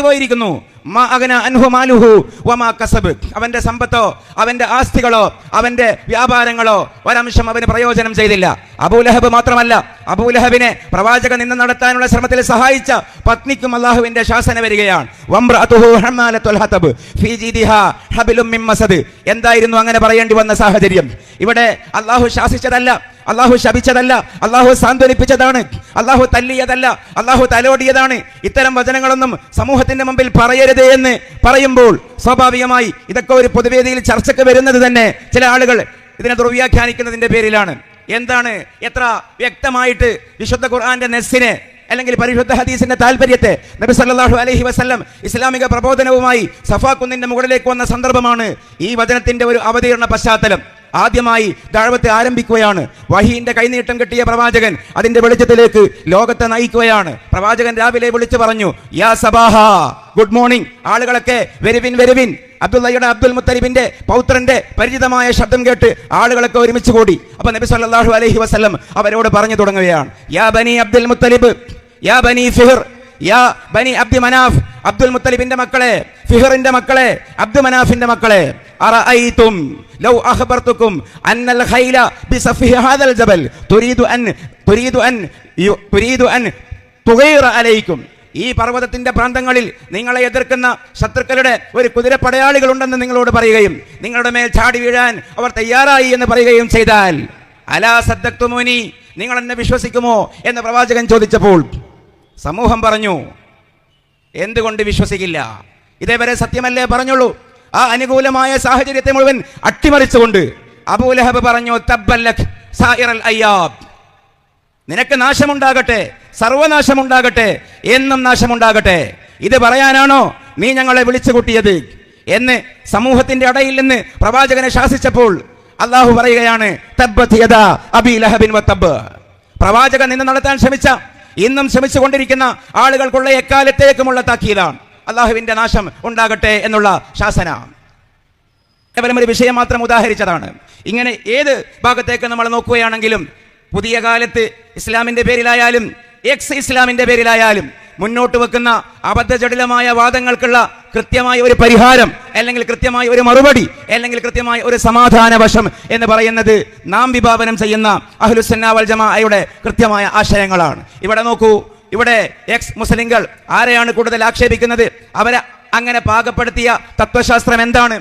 പോയിരിക്കുന്നു. മാ അഗ്നാ അൻഹു മാലുഹു വമാ കസബ്, അവന്റെ സമ്പത്തോ അവന്റെ ആസ്തികളോ അവന്റെ വ്യാപാരങ്ങളോ ഒരംശം അവന് പ്രയോജനം ചെയ്തില്ല. അബൂ ലഹബ് മാത്രമല്ല, അബൂ ലഹബിനെ പ്രവാചക നിന്ന് നടത്താനുള്ള ശ്രമത്തിൽ സഹായിച്ച പത്നിക്കും അല്ലാഹുവിന്റെ ശാസന വരികയാണ്. വംറഅതുഹു ഹമ്മാലത്തുൽ ഹതബ് ഫീ ജിദിഹാ ഹബ്ലും മിൻ മസദ്. എന്തായിരുന്നു അങ്ങനെ പറയേണ്ടി വന്ന സാഹചര്യം? ഇവിടെ അല്ലാഹു ശാസിച്ചതല്ല, അല്ലാഹു ശപിച്ചതല്ല, അല്ലാഹു സാന്ത്വനിപ്പിച്ചതാണ്, അല്ലാഹു തല്ലിയതല്ല, അല്ലാഹു തലോടിയതാണ്. ഇത്തരം വചനങ്ങളൊന്നും സമൂഹത്തിന്റെ മുമ്പിൽ പറയരുത് എന്ന് പറയുമ്പോൾ സ്വാഭാവികമായി ഇതൊക്കെ ഒരു പൊതുവേദിയിൽ ചർച്ചയ്ക്ക് വരുന്നത് തന്നെ ചില ആളുകൾ ഇതിനെ ദുർവ്യാഖ്യാനിക്കുന്നതിന്റെ പേരിലാണ്. എന്താണ് എത്ര വ്യക്തമായിട്ട് വിശുദ്ധ ഖുർആന്റെ നെസ്സിനെ അല്ലെങ്കിൽ പരിശുദ്ധ ഹദീസിന്റെ താല്പര്യത്തെ നബി സല്ലല്ലാഹു അലൈഹി വസല്ലം ഇസ്ലാമിക പ്രബോധനവുമായി സഫാ കുന്നിന്റെ മുകളിലേക്ക് വന്ന സന്ദർഭമാണ് ഈ വചനത്തിന്റെ ഒരു അവതീർണ പശ്ചാത്തലം. ആദ്യമായി ദഅവത്ത് ആരംഭിക്കുകയാണ്. വഹീന്റെ കൈനീട്ടം കിട്ടിയ പ്രവാചകൻ അതിന്റെ വെളിച്ചത്തിലേക്ക് ലോകത്തെ നയിക്കുകയാണ്. പ്രവാചകൻ രാവിലെ വിളിച്ചു പറഞ്ഞു, യാ സബാഹ, ഗുഡ് മോർണിംഗ്, ആളുകളൊക്കെ വരുവിൻ. അബ്ദുള്ളയുടെ അബ്ദുൽ മുത്തലിബിന്റെ പൗത്രന്റെ പരിചിതമായ ശബ്ദം കേട്ട് ആളുകളൊക്കെ ഒരുമിച്ച് കൂടി. അപ്പൊ നബി സല്ലല്ലാഹു അലൈഹി വസല്ലം അവരോട് പറഞ്ഞു തുടങ്ങുകയാണ്, യാ ബനി അബ്ദുൽ മുത്തലിബ്, യാ ബനി ഫിഹർ, യാ ബനി അബ്ദി മനാഫ്, അബ്ദുൽ മുത്തലിബിന്റെ മക്കളെ, ഫിഹറിന്റെ മക്കളെ, അബ്ദു മനാഫിന്റെ മക്കളെ, അറഅയ്തും ലൗ അഖ്ബർതുകും അന്നൽ ഖൈല ബിസഫി ഹാദൽ ജബൽ തുരീദു അൻ തുഗൈറ അലൈക്കും. ഈ പർവ്വതത്തിന്റെ പ്രാന്തങ്ങളിൽ നിങ്ങളെ എതിർക്കുന്ന ശത്രുക്കളുടെ ഒരു കുതിരപ്പടയാളികൾ ഉണ്ടെന്ന് നിങ്ങളോട് പറയുകയും നിങ്ങളുടെ മേൽ ചാടി വീഴാൻ അവർ തയ്യാറായി എന്ന് പറയുകയും ചെയ്താൽ അലാ സദ്ദഖ്തുമൂനി, നിങ്ങൾ എന്നെ വിശ്വസിക്കുമോ എന്ന് പ്രവാചകൻ ചോദിച്ചപ്പോൾ സമൂഹം പറഞ്ഞു, എന്തുകൊണ്ട് വിശ്വസിക്കില്ല? ഇതേവരെ സത്യമല്ലേ പറഞ്ഞുള്ളൂ. ആ അനുകൂലമായ സാഹചര്യത്തെ മുഴുവൻ അട്ടിമറിച്ചുകൊണ്ട് അബൂ ലഹബ് പറഞ്ഞു, തബ്ബല്ലക് സായിറൽ അയ്യാബ്, നിനക്ക് നാശമുണ്ടാകട്ടെ, സർവനാശമുണ്ടാകട്ടെ, എന്നും നാശമുണ്ടാകട്ടെ. ഇത് പറയാനാണോ നീ ഞങ്ങളെ വിളിച്ചു കൂട്ടിയത് എന്ന് സമൂഹത്തിന്റെ ഇടയിൽ നിന്ന് പ്രവാചകനെ ശാസിച്ചപ്പോൾ അള്ളാഹു പറയുകയാണ്, തബ്ബത് യദാ അബീ ലഹബിൻ വതബ്ബ്. പ്രവാചകൻ നിന്ന് നടത്താൻ ശ്രമിച്ച, ഇന്നും ശ്രമിച്ചുകൊണ്ടിരിക്കുന്ന ആളുകൾക്കുള്ള എക്കാലത്തേക്കുമുള്ള താക്കീതാണ്. അള്ളാഹുവിന്റെ നാശം ഉണ്ടാകട്ടെ എന്നുള്ള ശാസന. കേവലം ഒരു വിഷയം മാത്രം ഉദാഹരിച്ചതാണ്. ഇങ്ങനെ ഏത് ഭാഗത്തേക്ക് നമ്മൾ നോക്കുകയാണെങ്കിലും പുതിയ കാലത്ത് ഇസ്ലാമിന്റെ പേരിലായാലും എക്സ് ഇസ്ലാമിന്റെ പേരിലായാലും മുന്നോട്ട് വെക്കുന്ന അബദ്ധജടിലമായ വാദങ്ങൾക്കുള്ള കൃത്യമായ ഒരു പരിഹാരം, അല്ലെങ്കിൽ കൃത്യമായ ഒരു മറുപടി, അല്ലെങ്കിൽ കൃത്യമായ ഒരു സമാധാന വശം എന്ന് പറയുന്നത് നാം വിഭാവനം ചെയ്യുന്ന അഹ്ലുസുന്ന വൽ ജമാഅയുടെ കൃത്യമായ ആശയങ്ങളാണ്. ഇവിടെ നോക്കൂ, ഇവിടെ എക്സ് മുസ്ലിങ്ങൾ ആരെയാണ് കൂടുതൽ ആക്ഷേപിക്കുന്നത്? അവരെ അങ്ങനെ പാകപ്പെടുത്തിയ തത്വശാസ്ത്രം എന്താണ്?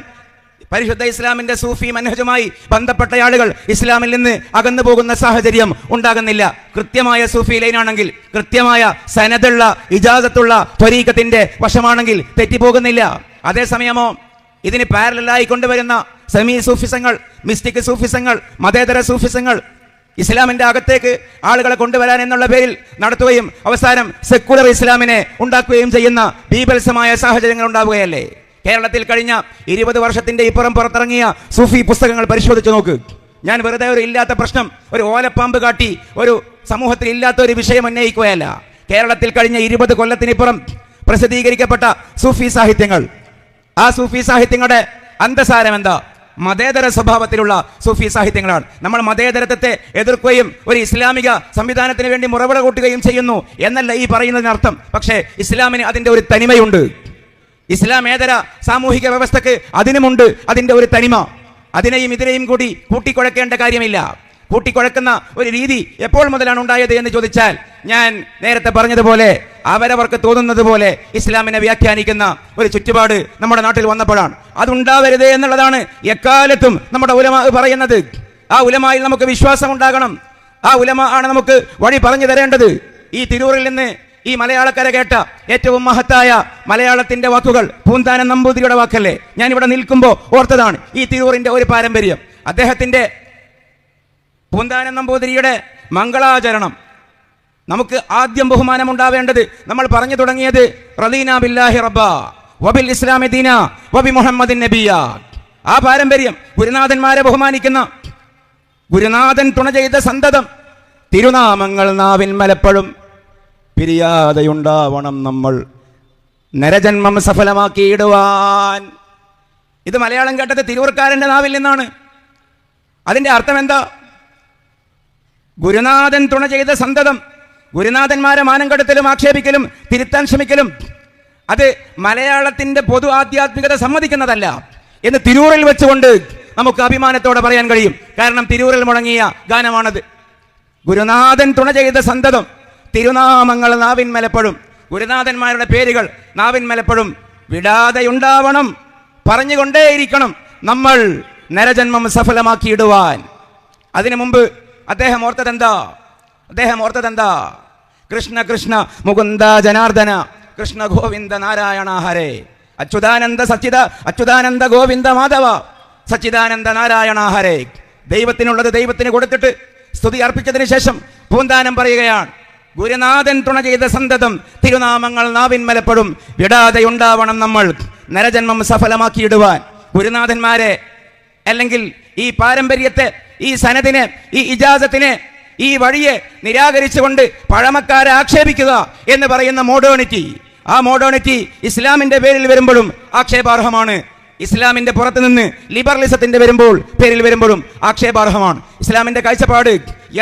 പരിശുദ്ധ ഇസ്ലാമിന്റെ സൂഫി മനഹജുമായി ബന്ധപ്പെട്ട ആളുകൾ ഇസ്ലാമിൽ നിന്ന് അകന്നു പോകുന്ന സാഹചര്യം ഉണ്ടാകുന്നില്ല. കൃത്യമായ സൂഫി ലൈനാണെങ്കിൽ, കൃത്യമായ സനദുള്ള ഇജാസത്തുള്ള ത്വരീഖത്തിന്റെ വശമാണെങ്കിൽ തെറ്റിപ്പോകുന്നില്ല. അതേസമയമോ ഇതിന് പാരലായി കൊണ്ടുവരുന്ന സെമി സൂഫിസങ്ങൾ, മിസ്റ്റിക് സൂഫിസങ്ങൾ, മതേതര സൂഫിസങ്ങൾ ഇസ്ലാമിന്റെ അകത്തേക്ക് ആളുകളെ കൊണ്ടുവരാൻ എന്നുള്ള പേരിൽ നടത്തുകയും അവസാനം സെക്കുലർ ഇസ്ലാമിനെ ഉണ്ടാക്കുകയും ചെയ്യുന്ന ബീഭത്സമായ സാഹചര്യങ്ങൾ ഉണ്ടാവുകയല്ലേ? കേരളത്തിൽ കഴിഞ്ഞ 20 വർഷത്തിന്റെ ഇപ്പുറം പുറത്തിറങ്ങിയ സൂഫി പുസ്തകങ്ങൾ പരിശോധിച്ച് നോക്ക്. ഞാൻ വെറുതെ ഒരു ഇല്ലാത്ത പ്രശ്നം, ഒരു ഓലപ്പാമ്പ് കാട്ടി ഒരു സമൂഹത്തിൽ ഇല്ലാത്ത ഒരു വിഷയം ഉന്നയിക്കുകയല്ല. കേരളത്തിൽ കഴിഞ്ഞ 20 കൊല്ലത്തിനിപ്പുറം പ്രസിദ്ധീകരിക്കപ്പെട്ട സൂഫി സാഹിത്യങ്ങൾ, ആ സൂഫി സാഹിത്യങ്ങളുടെ അന്തസാരം എന്താ? മതേതര സ്വഭാവത്തിലുള്ള സൂഫി സാഹിത്യങ്ങളാണ്. നമ്മൾ മതേതരത്വത്തെ എതിർക്കുകയും ഒരു ഇസ്ലാമിക സംവിധാനത്തിന് വേണ്ടി മുറവിള കൂട്ടുകയും ചെയ്യുന്നു എന്നല്ല ഈ പറയുന്നതിനർത്ഥം. പക്ഷേ ഇസ്ലാമിന് അതിൻ്റെ ഒരു തനിമയുണ്ട്. ഇസ്ലാമേതര സാമൂഹിക വ്യവസ്ഥക്ക് അതിനുമുണ്ട് അതിൻ്റെ ഒരു തനിമ. അതിനെയും ഇതിനെയും കൂടി കൂട്ടിക്കുഴക്കേണ്ട കാര്യമില്ല. കൂട്ടിക്കുഴക്കുന്ന ഒരു രീതി എപ്പോൾ മുതലാണ് ഉണ്ടായത് എന്ന് ചോദിച്ചാൽ, ഞാൻ നേരത്തെ പറഞ്ഞതുപോലെ അവരവർക്ക് തോന്നുന്നത് പോലെ ഇസ്ലാമിനെ വ്യാഖ്യാനിക്കുന്ന ഒരു ചുറ്റുപാട് നമ്മുടെ നാട്ടിൽ വന്നപ്പോഴാണ്. അതുണ്ടാവരുത് എന്നുള്ളതാണ് എക്കാലത്തും നമ്മുടെ ഉലമ പറയുന്നത്. ആ ഉലമായിൽ നമുക്ക് വിശ്വാസം ഉണ്ടാകണം. ആ ഉലമ ആണ് നമുക്ക് വഴി പറഞ്ഞു തരേണ്ടത്. ഈ തിരൂരിൽ നിന്ന് ഈ മലയാളക്കര കേട്ട ഏറ്റവും മഹത്തായ മലയാളത്തിന്റെ വാക്കുകൾ പൂന്താനം നമ്പൂതിരിയുടെ വാക്കല്ലേ? ഞാൻ ഇവിടെ നിൽക്കുമ്പോൾ ഓർത്തതാണ് ഈ തിരൂരിന്റെ ഒരു പാരമ്പര്യം. അദ്ദേഹത്തിന്റെ പൂന്താനം നമ്പൂതിരിയുടെ മംഗളാചരണം നമുക്ക് ആദ്യം ബഹുമാനം ഉണ്ടാവേണ്ടത്, നമ്മൾ പറഞ്ഞു തുടങ്ങിയത് റദീനാ ബില്ലാഹി റബ്ബാ വബിൽ ഇസ്ലാമി ദീനാ വബി മുഹമ്മദിൻ നബിയ്യാ. ആ പാരമ്പര്യം, ഗുരുനാഥന്മാരെ ബഹുമാനിക്കുന്ന, ഗുരുനാഥൻ തുണ ചെയ്ത സന്തതം, തിരുനാമങ്ങൾ നാവിൻ മലപ്പഴും പിരിയാതെയുണ്ടാവണം നമ്മൾ നരജന്മം സഫലമാക്കിയിടുവാൻ. ഇത് മലയാളം കേട്ടത് തിരൂർക്കാരന്റെ നാവിൽ നിന്നാണ്. അതിന്റെ അർത്ഥം എന്താ? ഗുരുനാഥൻ തുണ ചെയ്ത സന്തതം, ഗുരുനാഥന്മാരെ മാനം കെടുത്തലും ആക്ഷേപിക്കലും തിരുത്താൻ ശ്രമിക്കലും അത് മലയാളത്തിന്റെ പൊതു ആധ്യാത്മികത സമ്മതിക്കുന്നതല്ല എന്ന് തിരൂരിൽ വെച്ചുകൊണ്ട് നമുക്ക് അഭിമാനത്തോടെ പറയാൻ കഴിയും. കാരണം തിരൂരിൽ മുഴങ്ങിയ ഗാനമാണത്. ഗുരുനാഥൻ തുണ ചെയ്ത സന്തതം, തിരുനാമങ്ങൾ നാവിൻ മലപ്പഴും, ഗുരുനാഥന്മാരുടെ പേരുകൾ നാവിൻ മലപ്പഴും വിടാതെയുണ്ടാവണം, പറഞ്ഞുകൊണ്ടേയിരിക്കണം നമ്മൾ നരജന്മം സഫലമാക്കിയിടുവാൻ. അതിനു മുമ്പ് അദ്ദേഹം ഓർത്തതെന്താ? കൃഷ്ണ കൃഷ്ണ മുകുന്ദ ജനാർദ്ദന കൃഷ്ണ ഗോവിന്ദ നാരായണ ഹരേ അച്യുതാനന്ദ ഗോവിന്ദ മാധവ സച്ചിദാനന്ദ നാരായണ ഹരേ. ദൈവത്തിനുള്ളത് ദൈവത്തിന് കൊടുത്തിട്ട് സ്തുതി അർപ്പിച്ചതിന് ശേഷം പൂന്താനം പറയുകയാണ്, ഗുരുനാഥൻ തുണ ചെയ്ത സന്തതം തിരുനാമങ്ങൾ നാവിൻ മലപ്പഴും വിടാതെയുണ്ടാവണം നമ്മൾ നരജന്മം സഫലമാക്കിയിടുവാൻ. ഗുരുനാഥന്മാരെ അല്ലെങ്കിൽ ഈ പാരമ്പര്യത്തെ, ഈ സനദിനെ, ഈ ഇജാസത്തിനെ, ഈ വഴിയെ നിരാകരിച്ചുകൊണ്ട് പഴമക്കാരെ ആക്ഷേപിക്കുക എന്ന് പറയുന്ന മോഡേണിറ്റി, ആ മോഡേണിറ്റി ഇസ്ലാമിന്റെ പേരിൽ വരുമ്പോഴും ആക്ഷേപാർഹമാണ്. ഇസ്ലാമിന്റെ പുറത്തു നിന്ന് ലിബറലിസത്തിന്റെ പേരിൽ വരുമ്പോഴും ആക്ഷേപാർഹമാണ്. ഇസ്ലാമിന്റെ കാഴ്ചപ്പാട്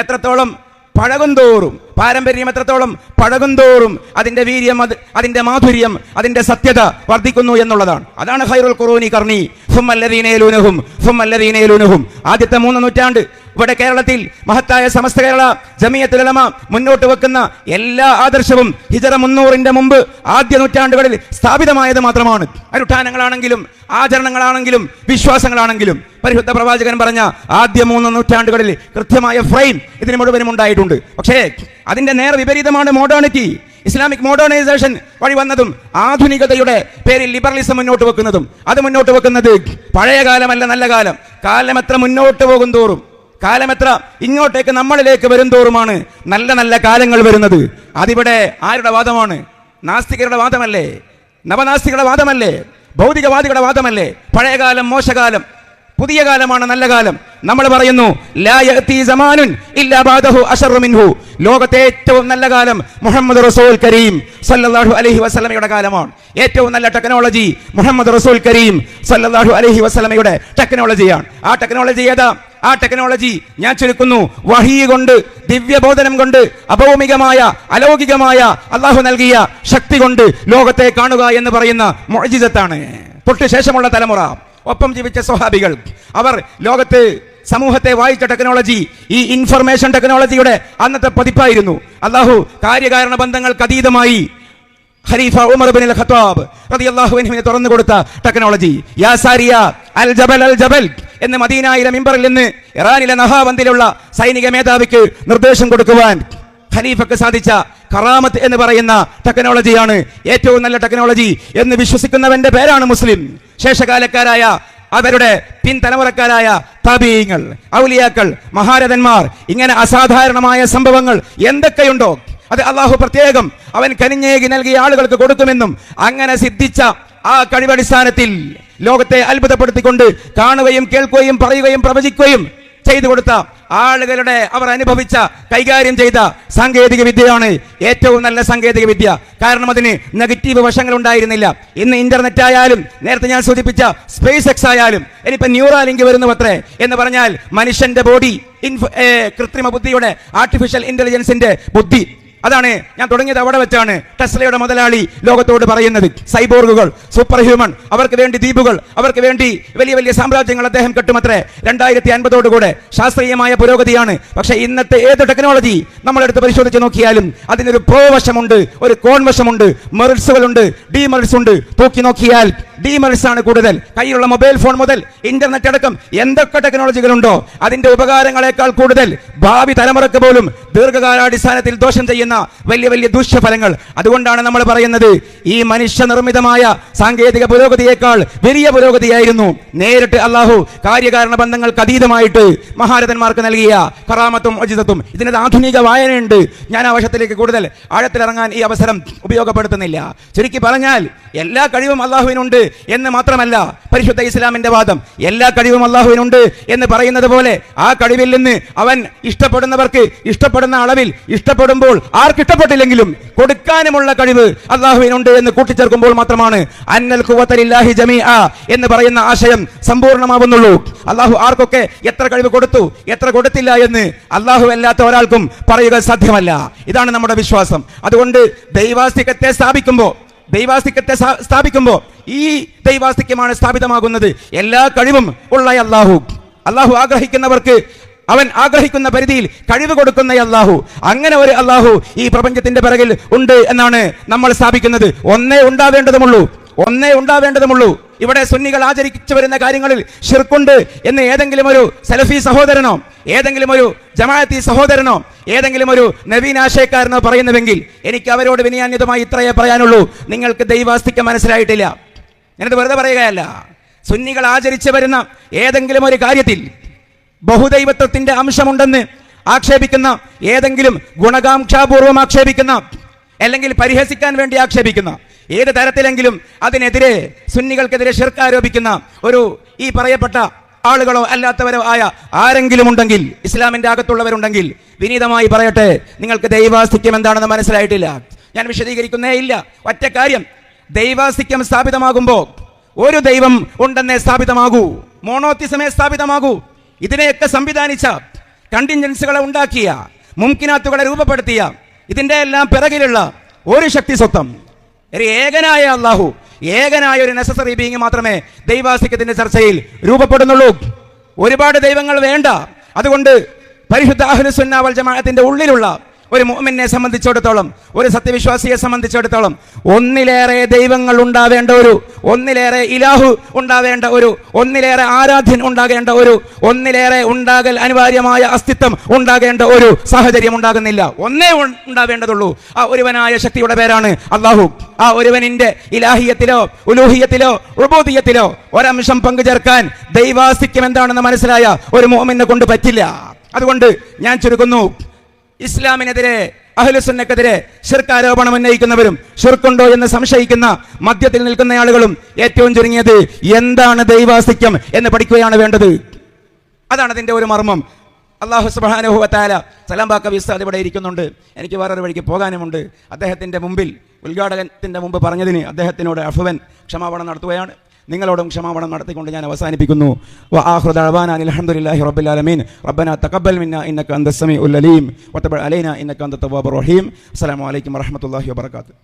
എത്രത്തോളം പഴകുന്തോറും, പാരമ്പര്യം എത്രത്തോളം പഴകുന്തോറും അതിന്റെ വീര്യം, അതിന്റെ മാധുര്യം, അതിന്റെ സത്യത വർദ്ധിക്കുന്നു എന്നുള്ളതാണ്. അതാണ് ഖൈറുൽ ഖുറൂനി ഖർനി സുമ്മല്ലദീന യലൂനഹും. ആദ്യത്തെ 3 നൂറ്റാണ്ട് ഇവിടെ കേരളത്തിൽ മഹത്തായ സമസ്ത കേരള ജമിയത്തുൽ ഉലമ മുന്നോട്ട് വെക്കുന്ന എല്ലാ ആദർശവും ഹിജറ 300 മുമ്പ് ആദ്യ നൂറ്റാണ്ടുകളിൽ സ്ഥാപിതമായത് മാത്രമാണ്. അനുഷ്ഠാനങ്ങളാണെങ്കിലും ആചരണങ്ങളാണെങ്കിലും വിശ്വാസങ്ങളാണെങ്കിലും പരിശുദ്ധ പ്രവാചകൻ പറഞ്ഞ ആദ്യ 3 നൂറ്റാണ്ടുകളിൽ കൃത്യമായ ഫ്രെയിം ഇതിന് മുഴുവനും ഉണ്ടായിട്ടുണ്ട്. പക്ഷേ അതിന്റെ നേർ വിപരീതമാണ് മോഡേണിറ്റി. ഇസ്ലാമിക് മോഡേണൈസേഷൻ വഴി വന്നതും ആധുനികതയുടെ പേരിൽ ലിബറലിസം മുന്നോട്ട് വെക്കുന്നതും, അത് മുന്നോട്ട് വെക്കുന്നത് പഴയ കാലമല്ല നല്ല കാലം. കാലം എത്ര മുന്നോട്ട് പോകും തോറും, കാലം എത്ര ഇങ്ങോട്ടേക്ക് നമ്മളിലേക്ക് വരും തോറുമാണ് നല്ല നല്ല കാലങ്ങൾ വരുന്നത്. അതിവിടെ ആരുടെ വാദമാണ്? നാസ്തികരുടെ വാദമല്ലേ, നവനാസ്തികളുടെ വാദമല്ലേ, ഭൗതികവാദികളുടെ വാദമല്ലേ? പഴയകാലം മോശകാലം, പുതിയ കാലമാണ് നല്ല കാലം. നമ്മൾ പറയുന്നു ലാ യഅതി സമാനുൻ ഇല്ലാ ബഅദഹു അശറു മിൻഹു. ലോകത്തെ ഏറ്റവും നല്ല കാലം മുഹമ്മദ് റസൂൽ കരീം സല്ലല്ലാഹു അലൈഹി വസല്ലമയുടെ കാലമാണ്. ഏറ്റവും നല്ല ടെക്നോളജി മുഹമ്മദ് റസൂൽ കരീം സല്ലല്ലാഹു അലൈഹി വസല്ലമയുടെ ടെക്നോളജിയാണ്. ആ ടെക്നോളജി ഏതാ? ആ ടെക്നോളജി ഞാൻ ചുരുക്കുന്നു, വഹീ കൊണ്ട്, ദിവ്യബോധനം കൊണ്ട്, അഭൗമികമായ അലൗകികമായ അള്ളാഹു നൽകിയ ശക്തി കൊണ്ട് ലോകത്തെ കാണുക എന്ന് പറയുന്ന മുഅ്ജിസത്താണ്. തൊട്ട് ശേഷമുള്ള തലമുറ, ഒപ്പം ജീവിച്ച സ്വഹാബികൾ, അവർ ലോകത്ത് സമൂഹത്തെ വായിച്ച ടെക്നോളജി ഈ ഇൻഫർമേഷൻ ടെക്നോളജിയുടെ അന്നത്തെ പതിപ്പായിരുന്നു. അള്ളാഹു കാര്യകാരണ ബന്ധങ്ങൾക്ക് അതീതമായി ഖലീഫ ഉമർ ഇബ്നുൽ ഖത്താബ് റളിയല്ലാഹു അൻഹുവിനെ തുറന്നു കൊടുത്ത ടെക്നോളജി. യാ സാരിയ അൽ ജബൽ അൽ ജബൽ എന്ന് മദീനയിലെ മിമ്പറിൽ നിന്ന് ഇറാനിലെ നഹാവന്തിലുള്ള സൈനിക മേധാവിക്ക് നിർദ്ദേശം കൊടുക്കുവാൻ ഖലീഫക്ക് സാധിച്ച കറാമത്ത് എന്ന് പറയുന്ന ടെക്നോളജിയാണ് ഏറ്റവും നല്ല ടെക്നോളജി എന്ന് വിശ്വസിക്കുന്നവന്റെ പേരാണ് മുസ്ലിം. ശേഷകാലക്കാരായ അവരുടെ പിൻതലമുറക്കാരായ താബീങ്ങൾ, ഔലിയാക്കൾ, മഹാരഥന്മാർ, ഇങ്ങനെ അസാധാരണമായ സംഭവങ്ങൾ എന്തൊക്കെയുണ്ടോ അത് അള്ളാഹു പ്രത്യേകം അവൻ കനിഞ്ഞേകി നൽകിയ ആളുകൾക്ക് കൊടുക്കുമെന്നും അങ്ങനെ സിദ്ധിച്ച ആ കഴിവടിസ്ഥാനത്തിൽ ലോകത്തെ അത്ഭുതപ്പെടുത്തിക്കൊണ്ട് കാണുകയും കേൾക്കുകയും പറയുകയും പ്രവചിക്കുകയും ചെയ്തു കൊടുത്ത ആളുകളുടെ അവർ അനുഭവിച്ച കൈകാര്യം ചെയ്ത സാങ്കേതിക വിദ്യയാണ് ഏറ്റവും നല്ല സാങ്കേതിക വിദ്യ. കാരണം അതിന് നെഗറ്റീവ് വശങ്ങൾ ഉണ്ടായിരുന്നില്ല. ഇന്ന് ഇന്റർനെറ്റ് ആയാലും നേരത്തെ ഞാൻ സൂചിപ്പിച്ച സ്പേസ് എക്സ് ആയാലും ഇനിയിപ്പോ ന്യൂറാലിങ്ക് വരുന്നവത്രേ എന്ന് പറഞ്ഞാൽ മനുഷ്യന്റെ ബോഡി കൃത്രിമ ബുദ്ധിയുടെ ആർട്ടിഫിഷ്യൽ ഇന്റലിജൻസിന്റെ ബുദ്ധി. അതാണ് ഞാൻ തുടങ്ങിയത് അവിടെ വെച്ചാണ്. ടെസ്ലയുടെ മുതലാളി ലോകത്തോട് പറയുന്നത് സൈബോർഗുകൾ, സൂപ്പർ ഹ്യൂമൻ, അവർക്ക് വേണ്ടി ദ്വീപുകൾ, അവർക്ക് വേണ്ടി വലിയ വലിയ സാമ്രാജ്യങ്ങൾ അദ്ദേഹം കെട്ടുമത്രേ 2050 ശാസ്ത്രീയമായ പുരോഗതിയാണ്. പക്ഷേ ഇന്നത്തെ ഏത് ടെക്നോളജി നമ്മളെടുത്ത് പരിശോധിച്ച് നോക്കിയാലും അതിനൊരു പ്രോ വശമുണ്ട്, ഒരു കോൺ വശമുണ്ട്, മെറിറ്റ്സുകളുണ്ട്, ഡീമെറിറ്റ്സ് ഉണ്ട്. തൂക്കി നോക്കിയാൽ ഡീമെറിറ്റ്സ് ആണ് കൂടുതൽ. കയ്യിലുള്ള മൊബൈൽ ഫോൺ മുതൽ ഇന്റർനെറ്റ് അടക്കം എന്തൊക്കെ ടെക്നോളജികളുണ്ടോ അതിന്റെ ഉപകാരങ്ങളെക്കാൾ കൂടുതൽ ഭാവി തലമുറക്ക് പോലും ദീർഘകാലാടിസ്ഥാനത്തിൽ ദോഷം ചെയ്യുന്ന വലിയ വലിയ ദൂഷ്യഫലങ്ങൾ. അതുകൊണ്ടാണ് നമ്മൾ പറയുന്നത് ഈ മനുഷ്യനിർമ്മിതമായ സാങ്കേതിക പുരോഗതിയേക്കാൾ വലിയ പുരോഗതിയായിരുന്നു നേരിട്ട് അള്ളാഹു കാര്യകാരണ ബന്ധങ്ങൾക്ക് അതീതമായിട്ട് മഹാരഥന്മാർക്ക് നൽകിയ കറാമത്തും മുഅ്ജിസത്തും. ഇതിനത് ആധുനിക വായനയുണ്ട്. ഞാൻ ആ വശത്തിലേക്ക് കൂടുതൽ ആഴത്തിലിറങ്ങാൻ ഈ അവസരം ഉപയോഗപ്പെടുത്തുന്നില്ല. ചുരുക്കി പറഞ്ഞാൽ എല്ലാ കഴിവും അള്ളാഹുവിനുണ്ട് എന്ന് മാത്രമല്ല പരിശുദ്ധ ഇസ്ലാമിന്റെ വാദം. എല്ലാ കഴിവും അള്ളാഹുവിനുണ്ട് എന്ന് പറയുന്നത് പോലെ ആ കഴിവിൽ നിന്ന് അവൻ ഇഷ്ടപ്പെടുന്നവർക്ക് ഇഷ്ടപ്പെടുന്ന അളവിൽ ഇഷ്ടപ്പെടുമ്പോൾ ആർക്കിഷ്ടപ്പെട്ടില്ലെങ്കിലും കൊടുക്കാനുമുള്ള കഴിവ് അള്ളാഹുവിനുണ്ട് എന്ന് കൂട്ടിച്ചേർക്കുമ്പോൾ മാത്രമാണ് അന്നൽ ഖുവത ലില്ലാഹി ജമീഅ എന്ന് പറയുന്ന ആശയം സമ്പൂർണ്ണമാവുന്നുള്ളൂ. അള്ളാഹു ആർക്കൊക്കെ എത്ര കഴിവ് കൊടുത്തു എത്ര കൊടുത്തില്ല എന്ന് അള്ളാഹു അല്ലാത്ത ഒരാൾക്കും പറയുക സാധ്യമല്ല. ഇതാണ് നമ്മുടെ വിശ്വാസം. അതുകൊണ്ട് ദൈവാസ്തികത്തെ സ്ഥാപിക്കുമ്പോൾ ഈ ദൈവാസ്തിക്യമാണ് സ്ഥാപിതമാകുന്നത്. എല്ലാ കഴിവും ഉള്ള അള്ളാഹു ആഗ്രഹിക്കുന്നവർക്ക് അവൻ ആഗ്രഹിക്കുന്ന പരിധിയിൽ കഴിവ് കൊടുക്കുന്ന അള്ളാഹു, അങ്ങനെ ഒരു അള്ളാഹു ഈ പ്രപഞ്ചത്തിന്റെ പിറകിൽ ഉണ്ട് എന്നാണ് നമ്മൾ സ്ഥാപിക്കുന്നത്. ഒന്നേ ഉണ്ടാവേണ്ടതുമുള്ളൂ. ഇവിടെ സുന്നികൾ ആചരിച്ചു വരുന്ന കാര്യങ്ങളിൽ ശിർക്കുണ്ട് എന്ന് ഏതെങ്കിലും ഒരു സലഫി സഹോദരനോ ഏതെങ്കിലും ഒരു ജമാഅത്തി സഹോദരനോ ഏതെങ്കിലും ഒരു നവീൻ ആശയക്കാരനോ പറയുന്നുവെങ്കിൽ എനിക്ക് അവരോട് വിനയാന്വിതമായി ഇത്രയേ പറയാനുള്ളൂ: നിങ്ങൾക്ക് ദൈവാസ്തിക്യം മനസ്സിലായിട്ടില്ല. ഞാനത് വെറുതെ പറയുകയല്ല. സുന്നികൾ ആചരിച്ചു വരുന്ന ഏതെങ്കിലും ഒരു കാര്യത്തിൽ ബഹുദൈവത്വത്തിന്റെ അംശമുണ്ടെന്ന് ആക്ഷേപിക്കുന്ന, ഏതെങ്കിലും ഗുണകാംക്ഷാപൂർവം ആക്ഷേപിക്കുന്ന, അല്ലെങ്കിൽ പരിഹസിക്കാൻ വേണ്ടി ആക്ഷേപിക്കുന്ന, ഏത് തരത്തിലെങ്കിലും അതിനെതിരെ സുന്നികൾക്കെതിരെ ശിർക്ക് ആരോപിക്കുന്ന ഒരു ഈ പറയപ്പെട്ട ആളുകളോ അല്ലാത്തവരോ ആയ ആരെങ്കിലും ഉണ്ടെങ്കിൽ, ഇസ്ലാമിന്റെ അകത്തുള്ളവരുണ്ടെങ്കിൽ വിനീതമായി പറയട്ടെ, നിങ്ങൾക്ക് ദൈവാസ്തിക്യം എന്താണെന്ന് മനസ്സിലായിട്ടില്ല. ഞാൻ വിശദീകരിക്കുന്നേ ഇല്ല. ഒറ്റ കാര്യം, ദൈവാസ്തിക്യം സ്ഥാപിതമാകുമ്പോൾ ഒരു ദൈവം ഉണ്ടെന്നേ സ്ഥാപിതമാകൂ, മോണോത്തിസമേ സ്ഥാപിതമാകൂ. ഇതിനെയൊക്കെ സംവിധാനിച്ച, കണ്ടിൻജൻസുകളെ ഉണ്ടാക്കിയ, മുംകിനാത്തുകളെ രൂപപ്പെടുത്തിയ, ഇതിന്റെ എല്ലാം പിറകിലുള്ള ഒരു ശക്തി സ്വത്വം, ഒരു ഏകനായ അള്ളാഹു, ഏകനായ ഒരു നെസസറി ബീയിങ് മാത്രമേ ദൈവാസ്തിക്യത്തിന്റെ ചർച്ചയിൽ രൂപപ്പെടുന്നുള്ളൂ. ഒരുപാട് ദൈവങ്ങൾ വേണ്ട. അതുകൊണ്ട് പരിശുദ്ധ അഹ്ലുസ് സുന്ന വൽ ജമാഅത്തിന്റെ ഉള്ളിലുള്ള ഒരു മുഅ്മിനെ സംബന്ധിച്ചിടത്തോളം, ഒരു സത്യവിശ്വാസിയെ സംബന്ധിച്ചിടത്തോളം ഒന്നിലേറെ ദൈവങ്ങൾ ഉണ്ടാവേണ്ട ഒന്നിലേറെ ഇലാഹു ഉണ്ടാവേണ്ട ഒന്നിലേറെ ആരാധ്യൻ ഉണ്ടാകേണ്ട ഒന്നിലേറെ ഉണ്ടാകൽ അനിവാര്യമായ അസ്തിത്വം ഉണ്ടാകേണ്ട ഒരു സാഹചര്യം ഉണ്ടാകുന്നില്ല. ഒന്നേ ഉണ്ടാവേണ്ടതുള്ളൂ. ആ ഒരുവനായ ശക്തിയുടെ പേരാണ് അള്ളാഹു. ആ ഒരുവനിന്റെ ഇലാഹിയത്തിലോ ഉലൂഹിയത്തിലോ ഉബൂദിയത്തിലോ ഒരംശം പങ്കുചേർക്കാൻ ദൈവാസ്തിക്യം എന്താണെന്ന് മനസ്സിലായ ഒരു മുഅ്മിനെ കൊണ്ട് പറ്റില്ല. അതുകൊണ്ട് ഞാൻ ചുരുക്കുന്നു, ഇസ്ലാമിനെതിരെ അഹ്ലുസുന്നക്കെതിരെ ശിർക്കാരോപണം ഉന്നയിക്കുന്നവരും ശിർക്കുണ്ടോ എന്ന് സംശയിക്കുന്ന മധ്യത്തിൽ നിൽക്കുന്ന ആളുകളും ഏറ്റവും ചുരുങ്ങിയത് എന്താണ് ദൈവാസ്തിക്യം എന്ന് പഠിക്കുകയാണ് വേണ്ടത്. അതാണ് അതിൻ്റെ ഒരു മർമ്മം. അല്ലാഹു സുബ്ഹാനഹു വ തആല സലാം ബാക്കവി ഉസ്താദ് ഇവിടെ ഇരിക്കുന്നുണ്ട്. എനിക്ക് വേറൊരു വഴിക്ക് പോകാനുമുണ്ട്. അദ്ദേഹത്തിൻ്റെ മുമ്പിൽ ഉദ്ഘാടനത്തിൻ്റെ മുമ്പ് പറഞ്ഞതിന് അദ്ദേഹത്തിനോട് അഫ്വൻ ക്ഷമാപണം നടത്തുകയാണ്. നിങ്ങളോടും ക്ഷമാപണം നടത്തിക്കൊണ്ട് ഞാൻ അവസാനിപ്പിക്കുന്നു. വആഖിറു ദഅവാനാ അൽഹംദുലില്ലാഹി റബ്ബിൽ ആലമീൻ. റബ്ബനാ തഖബ്ബൽ മിന്നാ ഇന്നക അന്തസ് സമീഉൽ അലീം വതബ് അലൈനാ ഇന്നക അന്തത് തവ്വാബുർ റഹീം. അസ്സലാമു അലൈക്കും വറഹ്മത്തുള്ളാഹി വബറകാതുഹു.